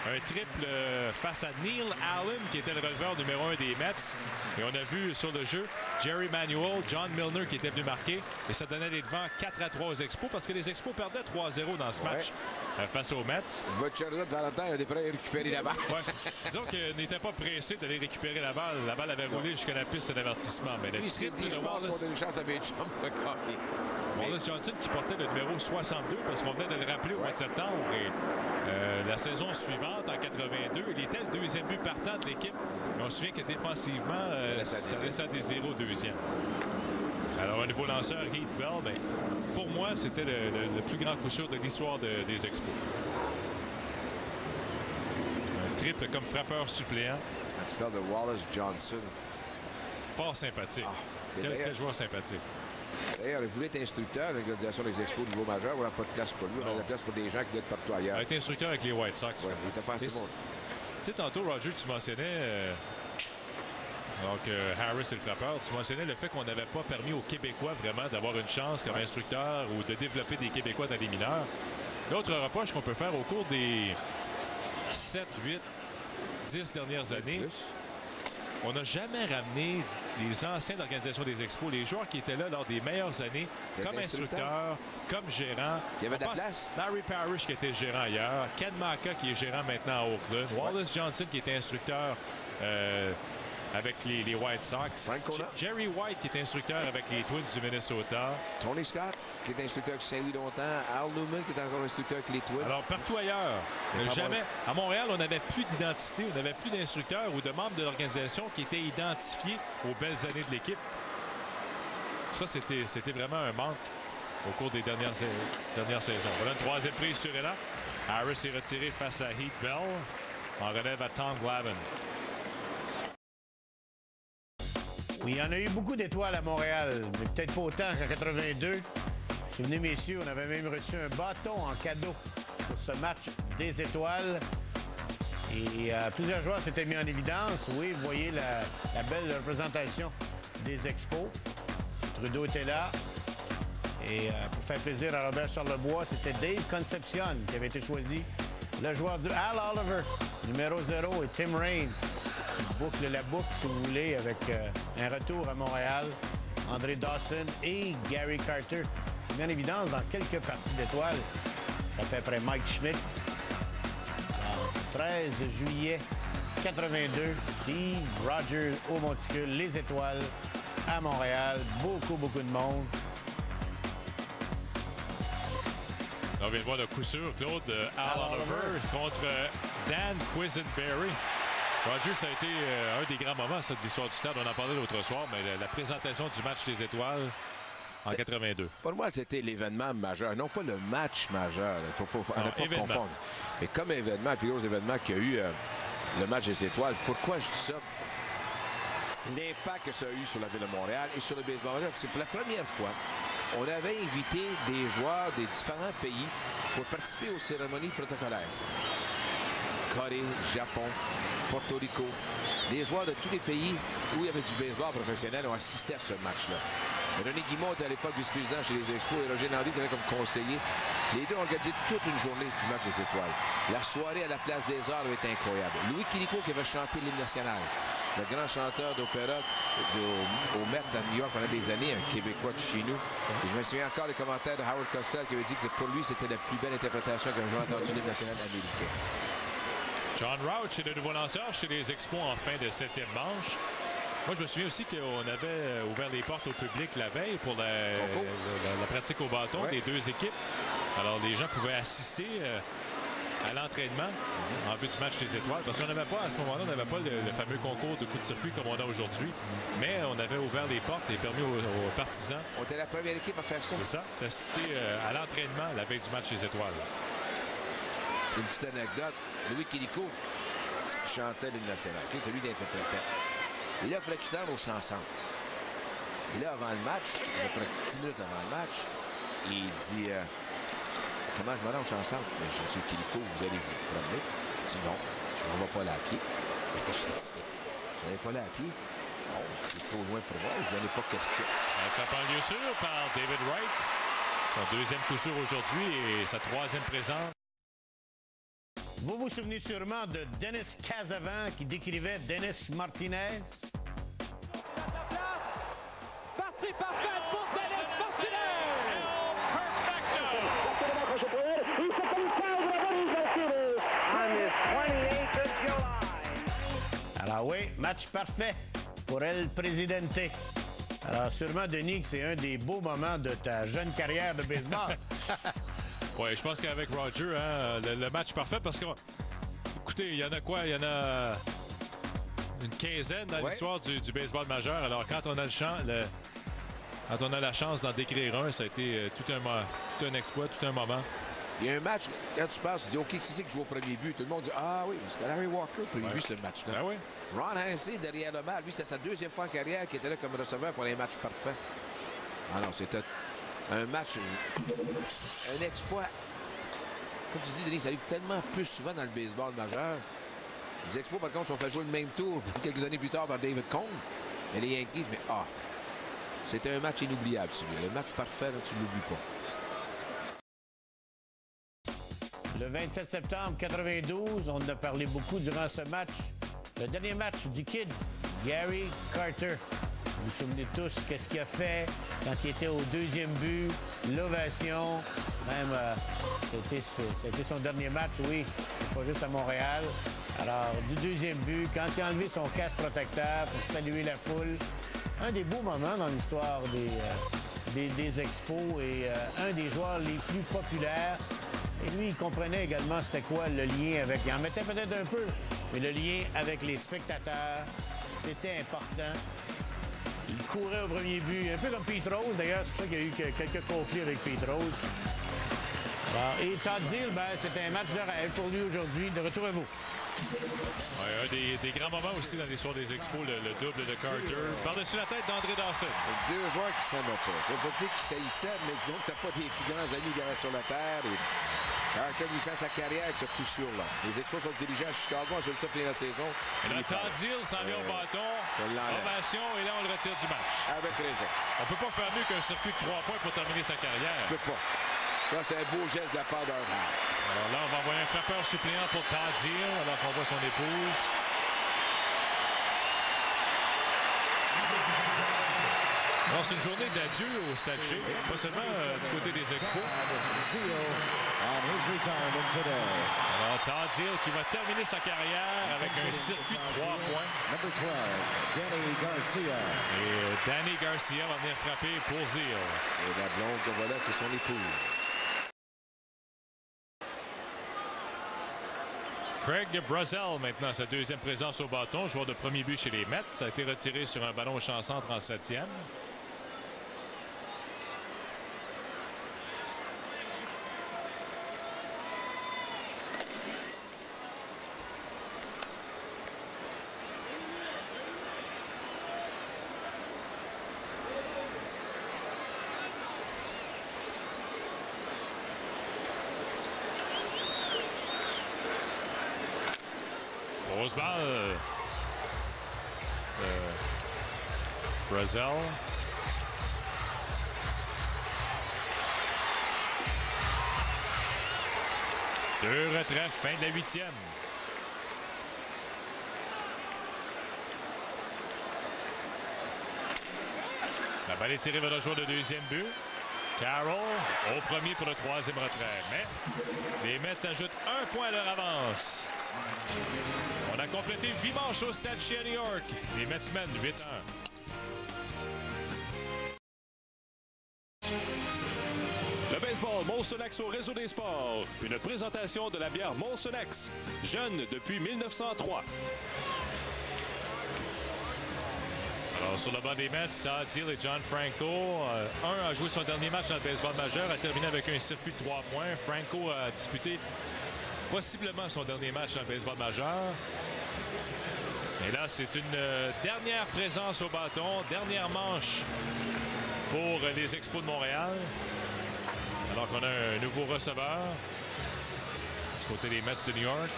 Un triple face à Neil Allen, qui était le releveur numéro 1 des Mets. Et on a vu sur le jeu Jerry Manuel, John Milner qui était venu marquer. Et ça donnait les devants 4-3 aux Expos, parce que les Expos perdaient 3-0 dans ce match face aux Mets. Votre Charlotte Valentin a des prêts à récupérer la balle. Ouais. Disons qu'il n'était pas pressé d'aller récupérer la balle. La balle avait roulé jusqu'à la piste d'avertissement. Mais Lui, il s'est dit, je pense qu'on a une chance à mes chums de gagner. Wallace Johnson qui portait le numéro 62 parce qu'on venait de le rappeler au mois de septembre. Et la saison suivante, en 82, il était le deuxième but partant de l'équipe. Mais on se souvient que défensivement, ça laissait à désirer au deuxième. Alors, un nouveau lanceur, Heath Bell, mais pour moi, c'était le plus grand coup sûr de l'histoire des Expos. Un triple comme frappeur suppléant. Un spell de Wallace Johnson. Fort sympathique. Quel joueur sympathique. D'ailleurs, il voulait être instructeur avec l'organisation des Expos au niveau majeur. On n'a pas de place pour lui. On a de la place pour des gens qui doivent être partout ailleurs. Il a été instructeur avec les White Sox. Ouais, il n'était pas assez bon. Tu sais, tantôt, Roger, tu mentionnais... Harris est le frappeur. Tu mentionnais le fait qu'on n'avait pas permis aux Québécois vraiment d'avoir une chance comme instructeur ou de développer des Québécois dans les mineurs. L'autre reproche qu'on peut faire au cours des 7, 8, 10 dernières années... On n'a jamais ramené les anciens de l'organisation des Expos, les joueurs qui étaient là lors des meilleures années, comme instructeurs, comme gérants. Il y avait de la place. Larry Parrish qui était gérant ailleurs, Ken Maka qui est gérant maintenant à Oakland, Wallace Johnson qui était instructeur avec les White Sox, Jerry White qui est instructeur avec les Twins du Minnesota, Tony Scott qui est instructeur avec Saint-Louis longtemps, Al Newman qui est encore instructeur avec les Twins. Alors partout ailleurs, jamais. À Montréal, on n'avait plus d'identité, on n'avait plus d'instructeurs ou de membres de l'organisation qui étaient identifiés aux belles années de l'équipe. Ça, c'était vraiment un manque au cours des dernières saisons. Voilà une troisième prise sur Ella. Harris est retiré face à Heath Bell. En relève à Tom Glavine. Oui, il y en a eu beaucoup d'étoiles à Montréal, mais peut-être pas autant qu'en 82. Souvenez, messieurs, on avait même reçu un bâton en cadeau pour ce match des étoiles. Et plusieurs joueurs s'étaient mis en évidence. Oui, vous voyez la belle représentation des Expos. Trudeau était là. Et pour faire plaisir à Robert Charlebois, c'était Dave Concepcion qui avait été choisi. Le joueur du Al Oliver, numéro 0, et Tim Raines. Qui boucle la boucle, si vous voulez, avec un retour à Montréal. André Dawson et Gary Carter. C'est bien évident dans quelques parties d'étoiles. Ça fait après Mike Schmidt. Le 13 juillet 82, Steve Rogers au Monticule, les étoiles à Montréal. Beaucoup de monde. On vient de voir le coup sûr, Claude, de Al Oliver contre Dan Quisenberry. Roger, ça a été un des grands moments de l'histoire du stade. On en parlait l'autre soir, mais la présentation du match des étoiles en 82. Pour moi, c'était l'événement majeur, non pas le match majeur. Il ne faut pas confondre. Mais comme événement, le plus gros événement qu'il y a eu le match des étoiles, pourquoi je dis ça? L'impact que ça a eu sur la ville de Montréal et sur le baseball majeur, c'est pour la première fois, on avait invité des joueurs des différents pays pour participer aux cérémonies protocolaires. Corée, Japon, Porto Rico. Des joueurs de tous les pays où il y avait du baseball professionnel ont assisté à ce match-là. René Guimond était à l'époque vice-président chez les Expos et Roger Landy était comme conseiller. Les deux ont organisé toute une journée du match des étoiles. La soirée à la Place des Arts était incroyable. Louis Quilico qui avait chanté l'hymne national. Le grand chanteur d'opéra au Met à New York pendant des années, un Québécois de chez nous. Et je me souviens encore des commentaires de Howard Cosell qui avait dit que pour lui, c'était la plus belle interprétation qu'il avait jamais entendue de l'hymne national américain. John Rauch est le nouveau lanceur chez les Expos en fin de 7e manche. Moi, je me souviens aussi qu'on avait ouvert les portes au public la veille pour la pratique au bâton des deux équipes. Alors, les gens pouvaient assister à l'entraînement en vue du match des étoiles. Parce qu'on n'avait pas, à ce moment-là, on n'avait pas le fameux concours de coups de circuit comme on a aujourd'hui. Mais on avait ouvert les portes et permis aux partisans. On était la première équipe à faire ça. C'est ça, d'assister à l'entraînement la veille du match des étoiles. Une petite anecdote. Louis Quilico chantait l'hymne national. Okay? C'est lui l'interprétait. Et là, il fallait qu'il se rende aux chansons. Et là, avant le match, à peu près 10 minutes avant le match, il dit comment je me rends aux chansons? Je suis Quilico, vous allez vous promener? Il dit non, je ne m'en vais pas là à pied. J'ai dit, vous n'allez pas là à pied? Non, c'est trop loin pour moi. Il dit, il n'y en a pas question. Frappé en lieu sûr par David Wright. Son deuxième coup sûr aujourd'hui et sa troisième présence. Vous vous souvenez sûrement de Dennis Casavant qui décrivait Dennis Martinez. Partie parfaite pour Dennis Martinez! Alors oui, match parfait pour El Presidente. Alors sûrement, Denis, que c'est un des beaux moments de ta jeune carrière de baseball. Oui, je pense qu'avec Roger, hein, le match parfait parce que, écoutez, il y en a quoi? Il y en a une quinzaine dans l'histoire du baseball majeur. Alors, quand on a quand on a la chance d'en décrire un, ça a été tout un exploit, tout un moment. Il y a un match, quand tu passes, tu dis, OK, qui c'est qui joue au premier but? Tout le monde dit, ah oui, c'était Larry Walker, le premier but, ce match-là. Ah oui? Ron Hensey, derrière le mal, lui, c'était sa deuxième fois en carrière qu'il était là comme receveur pour les matchs parfaits. Ah non, c'était un match, un exploit. Comme tu dis, Denis, ça arrive tellement peu souvent dans le baseball majeur. Les Expos, par contre, sont fait jouer le même tour quelques années plus tard par David Cone. Mais les Yankees, c'était un match inoubliable, celui-là. Le match parfait, là, tu ne l'oublies pas. Le 27 septembre 92, on en a parlé beaucoup durant ce match. Le dernier match du Kid, Gary Carter. Vous vous souvenez tous qu'est-ce qu'il a fait quand il était au deuxième but, l'ovation. Même, c'était son dernier match, oui, pas juste à Montréal. Alors, du deuxième but, quand il a enlevé son casque protecteur pour saluer la foule, un des beaux moments dans l'histoire des Expos et un des joueurs les plus populaires. Et lui, il comprenait également c'était quoi le lien avec... Il en mettait peut-être un peu, mais le lien avec les spectateurs, c'était important. Il courait au premier but, un peu comme Pete Rose, d'ailleurs. C'est pour ça qu'il y a eu quelques conflits avec Pete Rose. Alors, et Todd Zeile, c'était un match de rêve pour lui aujourd'hui. De retour à vous. Ouais, un des grands moments aussi dans l'histoire des Expos, le double de Carter. Par-dessus la tête d'André Dawson. Deux joueurs qui ne s'aimaient pas. Je ne veux pas dire qu'ils s'haïssaient, mais disons que ce pas des plus grands amis qu'il y avait sur la terre. Et Carter lui fait sa carrière avec ce coup sûr-là. Les Expos sont dirigés à Chicago, ensuite ça finit la saison. Et là, Todd Zeile s'en vient au bâton. Ovation, et là, on le retire du match. Avec raison. On peut pas faire mieux qu'un circuit de 3 points pour terminer sa carrière. Je peux pas. Ça, c'est un beau geste de la part d'un rare. Alors là, on va envoyer un frappeur suppléant pour Todd Zeile, alors qu'on voit son épouse. Alors, c'est une journée d'adieu au Stade G, pas seulement du côté des Expos. Alors, Todd Zeile qui va terminer sa carrière avec un circuit de 3 points. Et Danny Garcia va venir frapper pour Zeile. Et la blonde que voilà, c'est son épouse. Craig Brazell, maintenant, sa deuxième présence au bâton, joueur de premier but chez les Mets. Ça a été retiré sur un ballon au champ centre en 7e. Grosse balle. Brazell. Deux retraits, fin de la 8e. La balle est tirée vers le joueur de deuxième but. Carroll au premier pour le troisième retrait. Mais les Mets ajoutent un point à leur avance. On a complété 8 manches au Stade chez New York. Les Mets mènent 8-1. Le baseball Molson X au Réseau des sports. Une présentation de la bière Molson X, jeune depuis 1903. Alors, sur le banc des Mets, Todd Zeile et John Franco. Un a joué son dernier match dans le baseball majeur, a terminé avec un circuit de 3 points. Franco a disputé possiblement son dernier match dans le baseball majeur. Et là, c'est une dernière présence au bâton, dernière manche pour les Expos de Montréal. Alors qu'on a un nouveau receveur du côté des Mets de New York.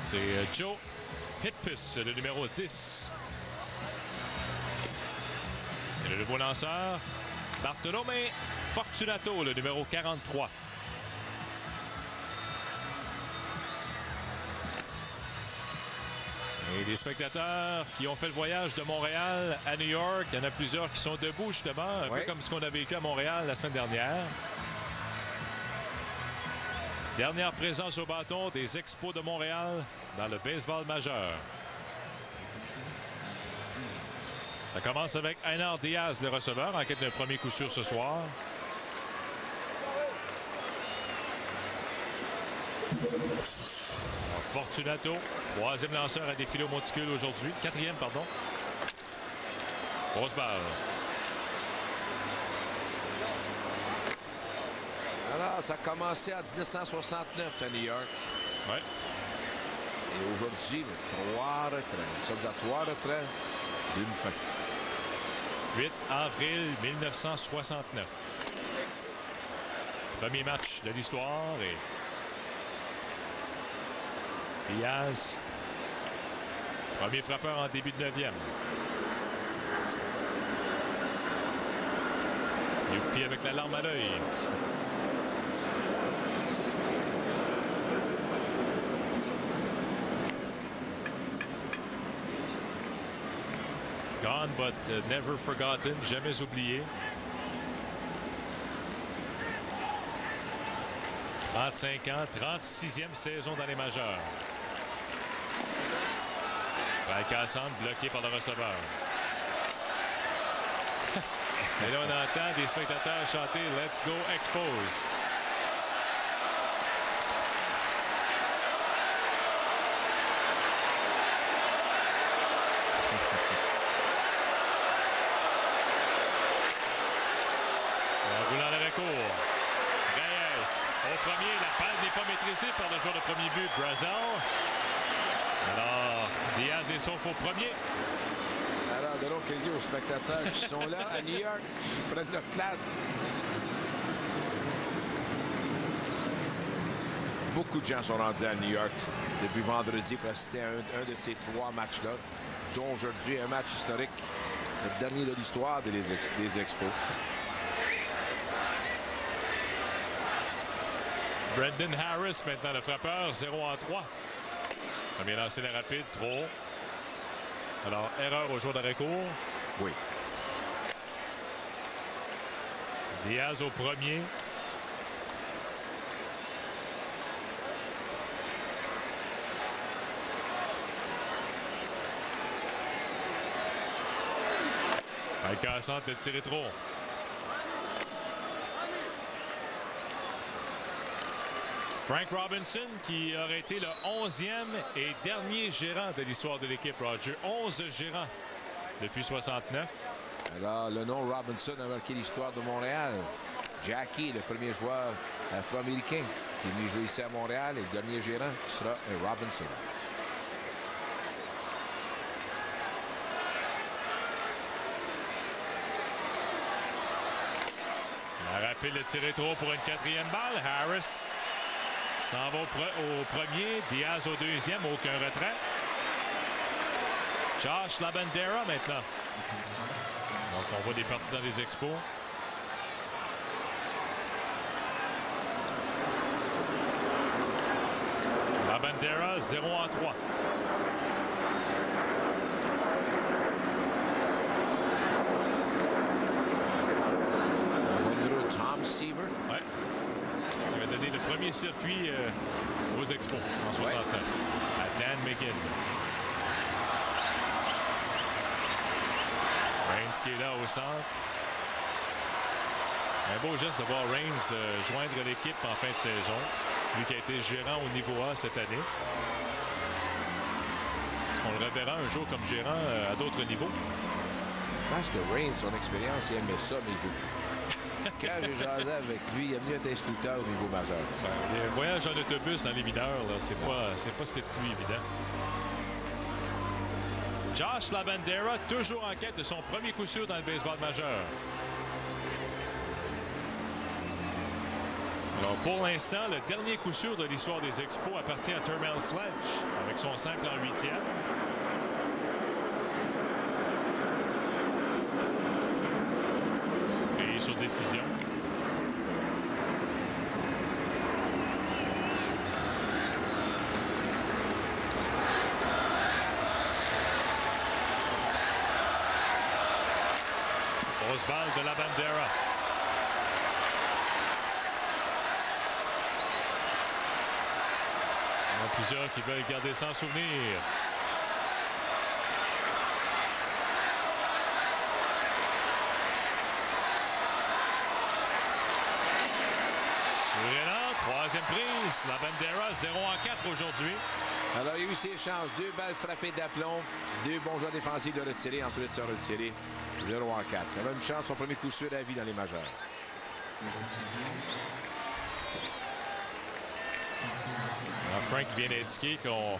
C'est Joe Hitpus, le numéro 10. Et le nouveau lanceur, Bartolome Fortunato, le numéro 43. Et des spectateurs qui ont fait le voyage de Montréal à New York. Il y en a plusieurs qui sont debout, justement, un peu comme ce qu'on a vécu à Montréal la semaine dernière. Dernière présence au bâton des Expos de Montréal dans le baseball majeur. Ça commence avec Einar Diaz, le receveur, en quête d'un premier coup sûr ce soir. Fortunato, troisième lanceur à défiler au monticule aujourd'hui. Quatrième, pardon. Grosse balle. Alors, ça a commencé en 1969 à New York. Oui. Et aujourd'hui, 3 retraits. Nous sommes à 3 retraits d'une fin. 8 avril 1969. Premier match de l'histoire et Diaz, premier frappeur en début de 9e. Youpi avec la larme à l'œil. Gone but never forgotten, jamais oublié. 35 ans, 36e saison dans les majeurs. Balle cassante, bloqué par le receveur. Et là, on entend des spectateurs chanter « Let's go Expos ». Au premier, la balle n'est pas maîtrisée par le joueur de premier but, Brazel. Alors, Diaz est sauf au premier. Alors, de l'autre côté, aux spectateurs qui sont là à New York, qui prennent leur place. Beaucoup de gens sont rendus à New York depuis vendredi pour assister à un de ces 3 matchs-là, dont aujourd'hui un match historique, le dernier de l'histoire des Expos. Brendan Harris, maintenant le frappeur, 0-3. Premier lancé la rapide, trop. Alors, erreur au joueur d'arrêt court. Oui. Diaz au premier. Balle cassante, le tiré trop. Frank Robinson, qui aurait été le 11e et dernier gérant de l'histoire de l'équipe, Roger. 11 gérants depuis 69. Alors, le nom Robinson a marqué l'histoire de Montréal. Jackie, le premier joueur afro-américain qui est venu jouer ici à Montréal, et le dernier gérant sera Robinson. La rapide, le tiré trop pour une 4e balle. Harris s'en va au premier. Diaz au 2e. Aucun retrait. Josh Labandera maintenant. Donc, on voit des partisans des Expos. Labandera, 0-3. Tom Seaver. Ouais. Il va donner le premier circuit aux Expos en 69 à Dan McGinn. Reigns qui est là au centre. Un beau geste de voir Reigns joindre l'équipe en fin de saison. Lui qui a été gérant au niveau A cette année. Est-ce qu'on le reverra un jour comme gérant à d'autres niveaux? Je pense que Reigns, son expérience, il aimait ça, mais il veut plus. Quand j'ai jasé avec lui, il a mieux être instructeur au niveau majeur. Les voyages en autobus dans les mineurs, c'est pas ce qui est le plus évident. Josh Lavandera, toujours en quête de son premier coup sûr dans le baseball majeur. Alors pour l'instant, le dernier coup sûr de l'histoire des Expos appartient à Termel Sledge avec son simple en 8e. Et sur décision. Grosse balle de Lavandera. Il y en a plusieurs qui veulent garder sans souvenir. Surélent, troisième prise. Lavandera, 0-4 aujourd'hui. Alors, il y a eu ses chances. 2 balles frappées d'aplomb. 2 bons joueurs défensifs de retirer. Ensuite, de se retirer. 0-4. Il avait une chance, son premier coup sûr à la vie dans les majeurs. Alors Frank vient d'indiquer qu'on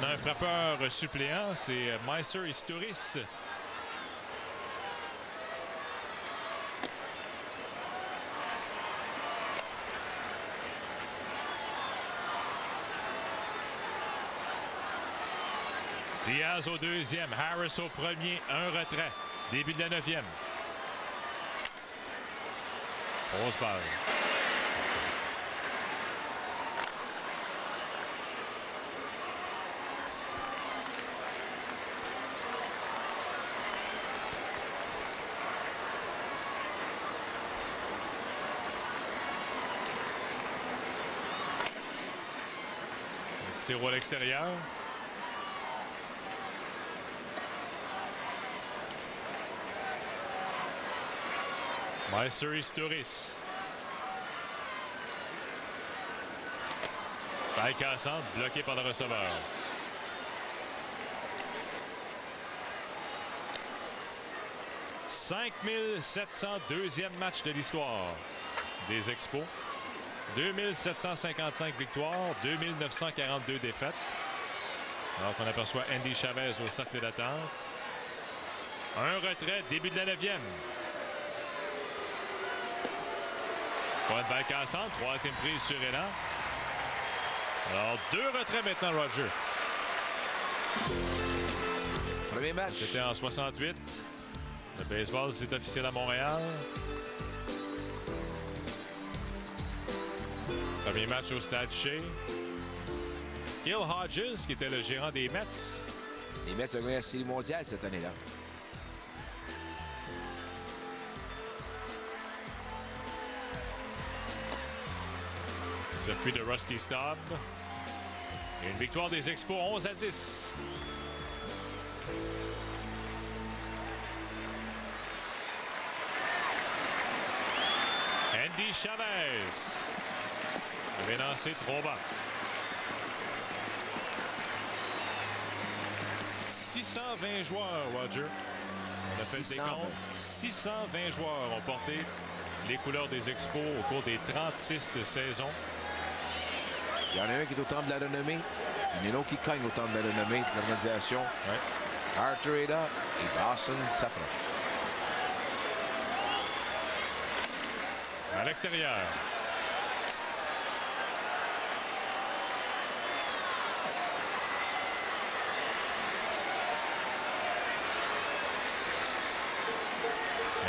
a un frappeur suppléant. C'est Meister Isturis. Diaz au deuxième, Harris au premier, un retrait. Début de la 9e. Grosse balle. Un tir à l'extérieur. Meister Isturis. Balle cassante, bloqué par le receveur. « 5702e match de l'histoire des Expos. 2755 victoires, 2942 défaites. Alors qu'on aperçoit Andy Chavez au cercle d'attente. Un retrait, début de la 9e. Bonne balle cassante, troisième prise sur Elan. Alors, 2 retraits maintenant, Roger. Premier match. C'était en 68. Le baseball, c'est officiel à Montréal. Premier match au Stade Shea. Gil Hodges, qui était le gérant des Mets. Les Mets ont gagné la Série mondiale cette année-là. Circuit de Rusty Staub. Et une victoire des Expos 11-10. Andy Chavez. Il avait lancé trop bas. 620 joueurs, Roger. On a fait le décompte. 620 joueurs ont porté les couleurs des Expos au cours des 36 saisons. Il y en a un qui est au temple de la renommée. Il y en a un autre qui cogne au temple de la renommée de l'organisation. Ouais. Arthur est là et Dawson s'approche. À l'extérieur.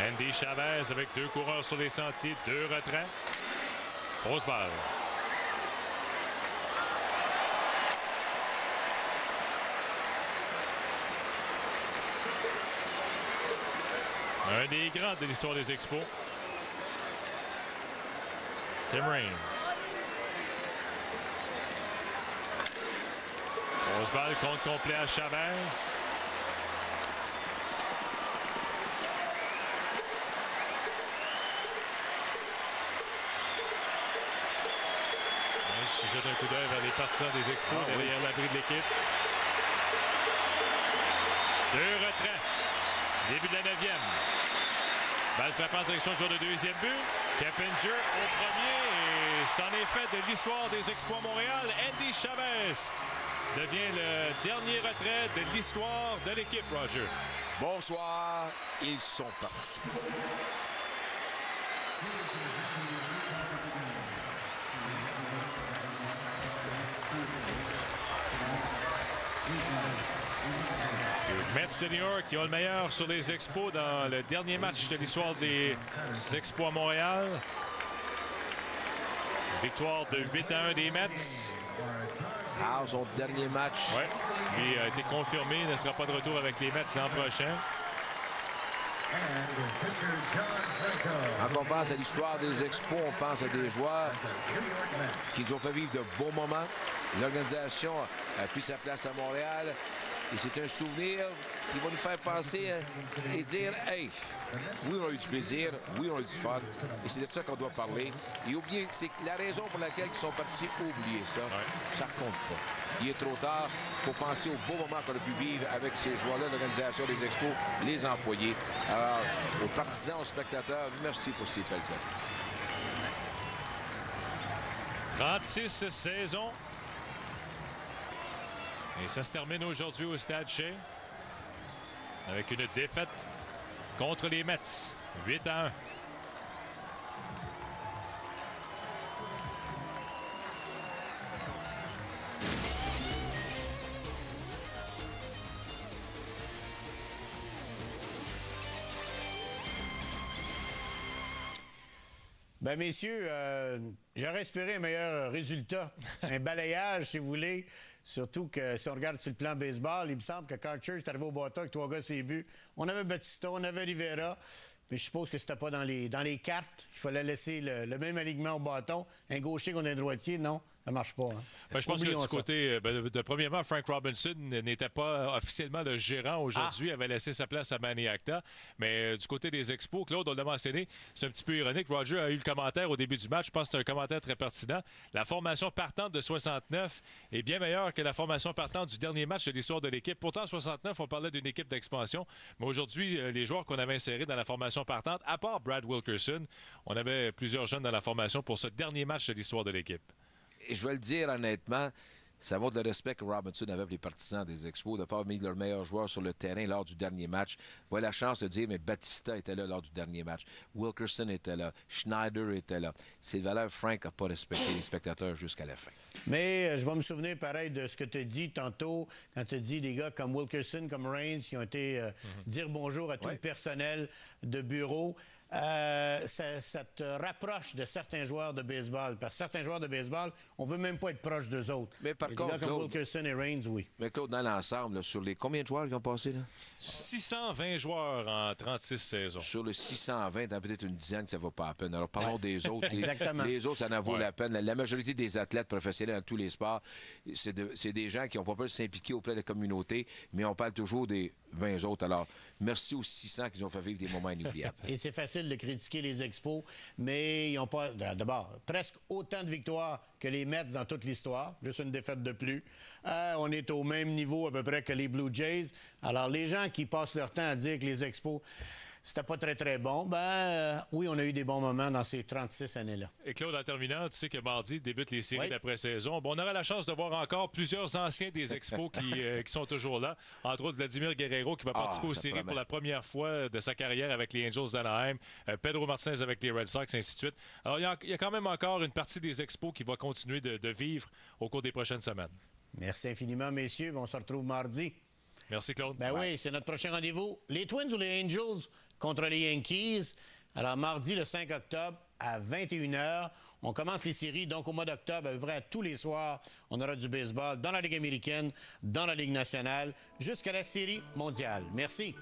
Andy Chavez avec 2 coureurs sur les sentiers, 2 retraits. Grosse balle. Un des grands de l'histoire des Expos. Tim Raines. Grosse balle, compte complet à Chavez. jette un coup d'œil vers les partisans des Expos derrière l'abri de l'équipe. 2 retraits. Début de la 9e. Balle frappée en direction du joueur de deuxième but. Keppinger au premier. Et c'en est fait de l'histoire des Expos Montréal. Andy Chavez devient le dernier retrait de l'histoire de l'équipe, Roger. Bonsoir, ils sont partis. Les Mets de New York qui ont le meilleur sur les Expos dans le dernier match de l'histoire des Expos à Montréal. Victoire de 8-1 des Mets. Ah, son dernier match. Oui, lui a été confirmé. Il ne sera pas de retour avec les Mets l'an prochain. Quand on pense à l'histoire des Expos, on pense à des joueurs qui nous ont fait vivre de beaux moments. L'organisation a pris sa place à Montréal. Et c'est un souvenir qui va nous faire penser et dire, hey, oui, on a eu du plaisir, oui, on a eu du fun. Et c'est de ça qu'on doit parler. Et oublier, c'est la raison pour laquelle ils sont partis, oublier ça. Ça ne compte pas. Il est trop tard. Il faut penser aux beaux moments qu'on a pu vivre avec ces joueurs-là, l'organisation des Expos, les employés. Alors, aux partisans, aux spectateurs, merci pour ces belles années. 36 saisons. Et ça se termine aujourd'hui au Stade Shea avec une défaite contre les Mets, 8-1. Bien, messieurs, j'aurais espéré un meilleur résultat, un balayage, si vous voulez. Surtout que si on regarde sur le plan baseball, il me semble que quand Church est arrivé au bâton avec 3 gars ses buts, on avait Batista, on avait Rivera, mais je suppose que c'était pas dans les cartes. Il fallait laisser le même alignement au bâton. Un gaucher contre un droitier, non? Ça marche pas. Hein? Ben, je pense que du côté, premièrement, Frank Robinson n'était pas officiellement le gérant aujourd'hui, avait laissé sa place à Manny Acta. Mais du côté des Expos, Claude, on l'a mentionné, c'est un petit peu ironique. Roger a eu le commentaire au début du match. Je pense que c'est un commentaire très pertinent. La formation partante de 69 est bien meilleure que la formation partante du dernier match de l'histoire de l'équipe. Pourtant, 69, on parlait d'une équipe d'expansion. Mais aujourd'hui, les joueurs qu'on avait insérés dans la formation partante, à part Brad Wilkerson, on avait plusieurs jeunes dans la formation pour ce dernier match de l'histoire de l'équipe. Et je vais le dire honnêtement, ça montre le respect que Robinson avait pour les partisans des Expos de ne pas avoir mis leurs meilleurs joueurs sur le terrain lors du dernier match. J'ai la chance de dire, mais Batista était là lors du dernier match. Wilkerson était là. Schneider était là. C'est le valeur Frank n'a pas respecté les spectateurs jusqu'à la fin. Mais je vais me souvenir pareil de ce que tu as dit tantôt, quand tu as dit des gars comme Wilkerson, comme Reigns, qui ont été dire bonjour à tout le personnel de bureau. Ça te rapproche de certains joueurs de baseball. Parce que certains joueurs de baseball, on ne veut même pas être proche d'eux autres. Mais par contre, comme Wilkerson et Reigns, oui. Mais Claude, dans l'ensemble, sur les combien de joueurs qui ont passé? Là? 620 joueurs en 36 saisons. Sur le 620, dans peut-être une dizaine que ça ne vaut pas la peine. Alors parlons des autres. Exactement. Les autres, ça en vaut la peine. La majorité des athlètes professionnels dans tous les sports, c'est des gens qui n'ont pas peur de s'impliquer auprès de la communauté, mais on parle toujours des 20 autres. Alors, merci aux 600 qui nous ont fait vivre des moments inoubliables. Et c'est facile de critiquer les Expos, mais ils n'ont pas, d'abord, presque autant de victoires que les Mets dans toute l'histoire. Juste une défaite de plus. On est au même niveau à peu près que les Blue Jays. Alors, les gens qui passent leur temps à dire que les Expos, c'était pas très, très bon, oui, on a eu des bons moments dans ces 36 années-là. Et Claude, en terminant, tu sais que mardi débutent les séries d'après-saison. Bon, on aura la chance de voir encore plusieurs anciens des Expos qui sont toujours là. Entre autres, Vladimir Guerrero qui va participer aux séries pour la première fois de sa carrière avec les Angels d'Anaheim, Pedro Martinez avec les Red Sox, et ainsi de suite. Alors, il y a quand même encore une partie des Expos qui va continuer de vivre au cours des prochaines semaines. Merci infiniment, messieurs. On se retrouve mardi. Merci, Claude. Oui, c'est notre prochain rendez-vous. Les Twins ou les Angels contre les Yankees. Alors, mardi, le 5 octobre, à 21h. On commence les séries, donc au mois d'octobre, à peu près tous les soirs, on aura du baseball dans la Ligue américaine, dans la Ligue nationale, jusqu'à la Série mondiale. Merci.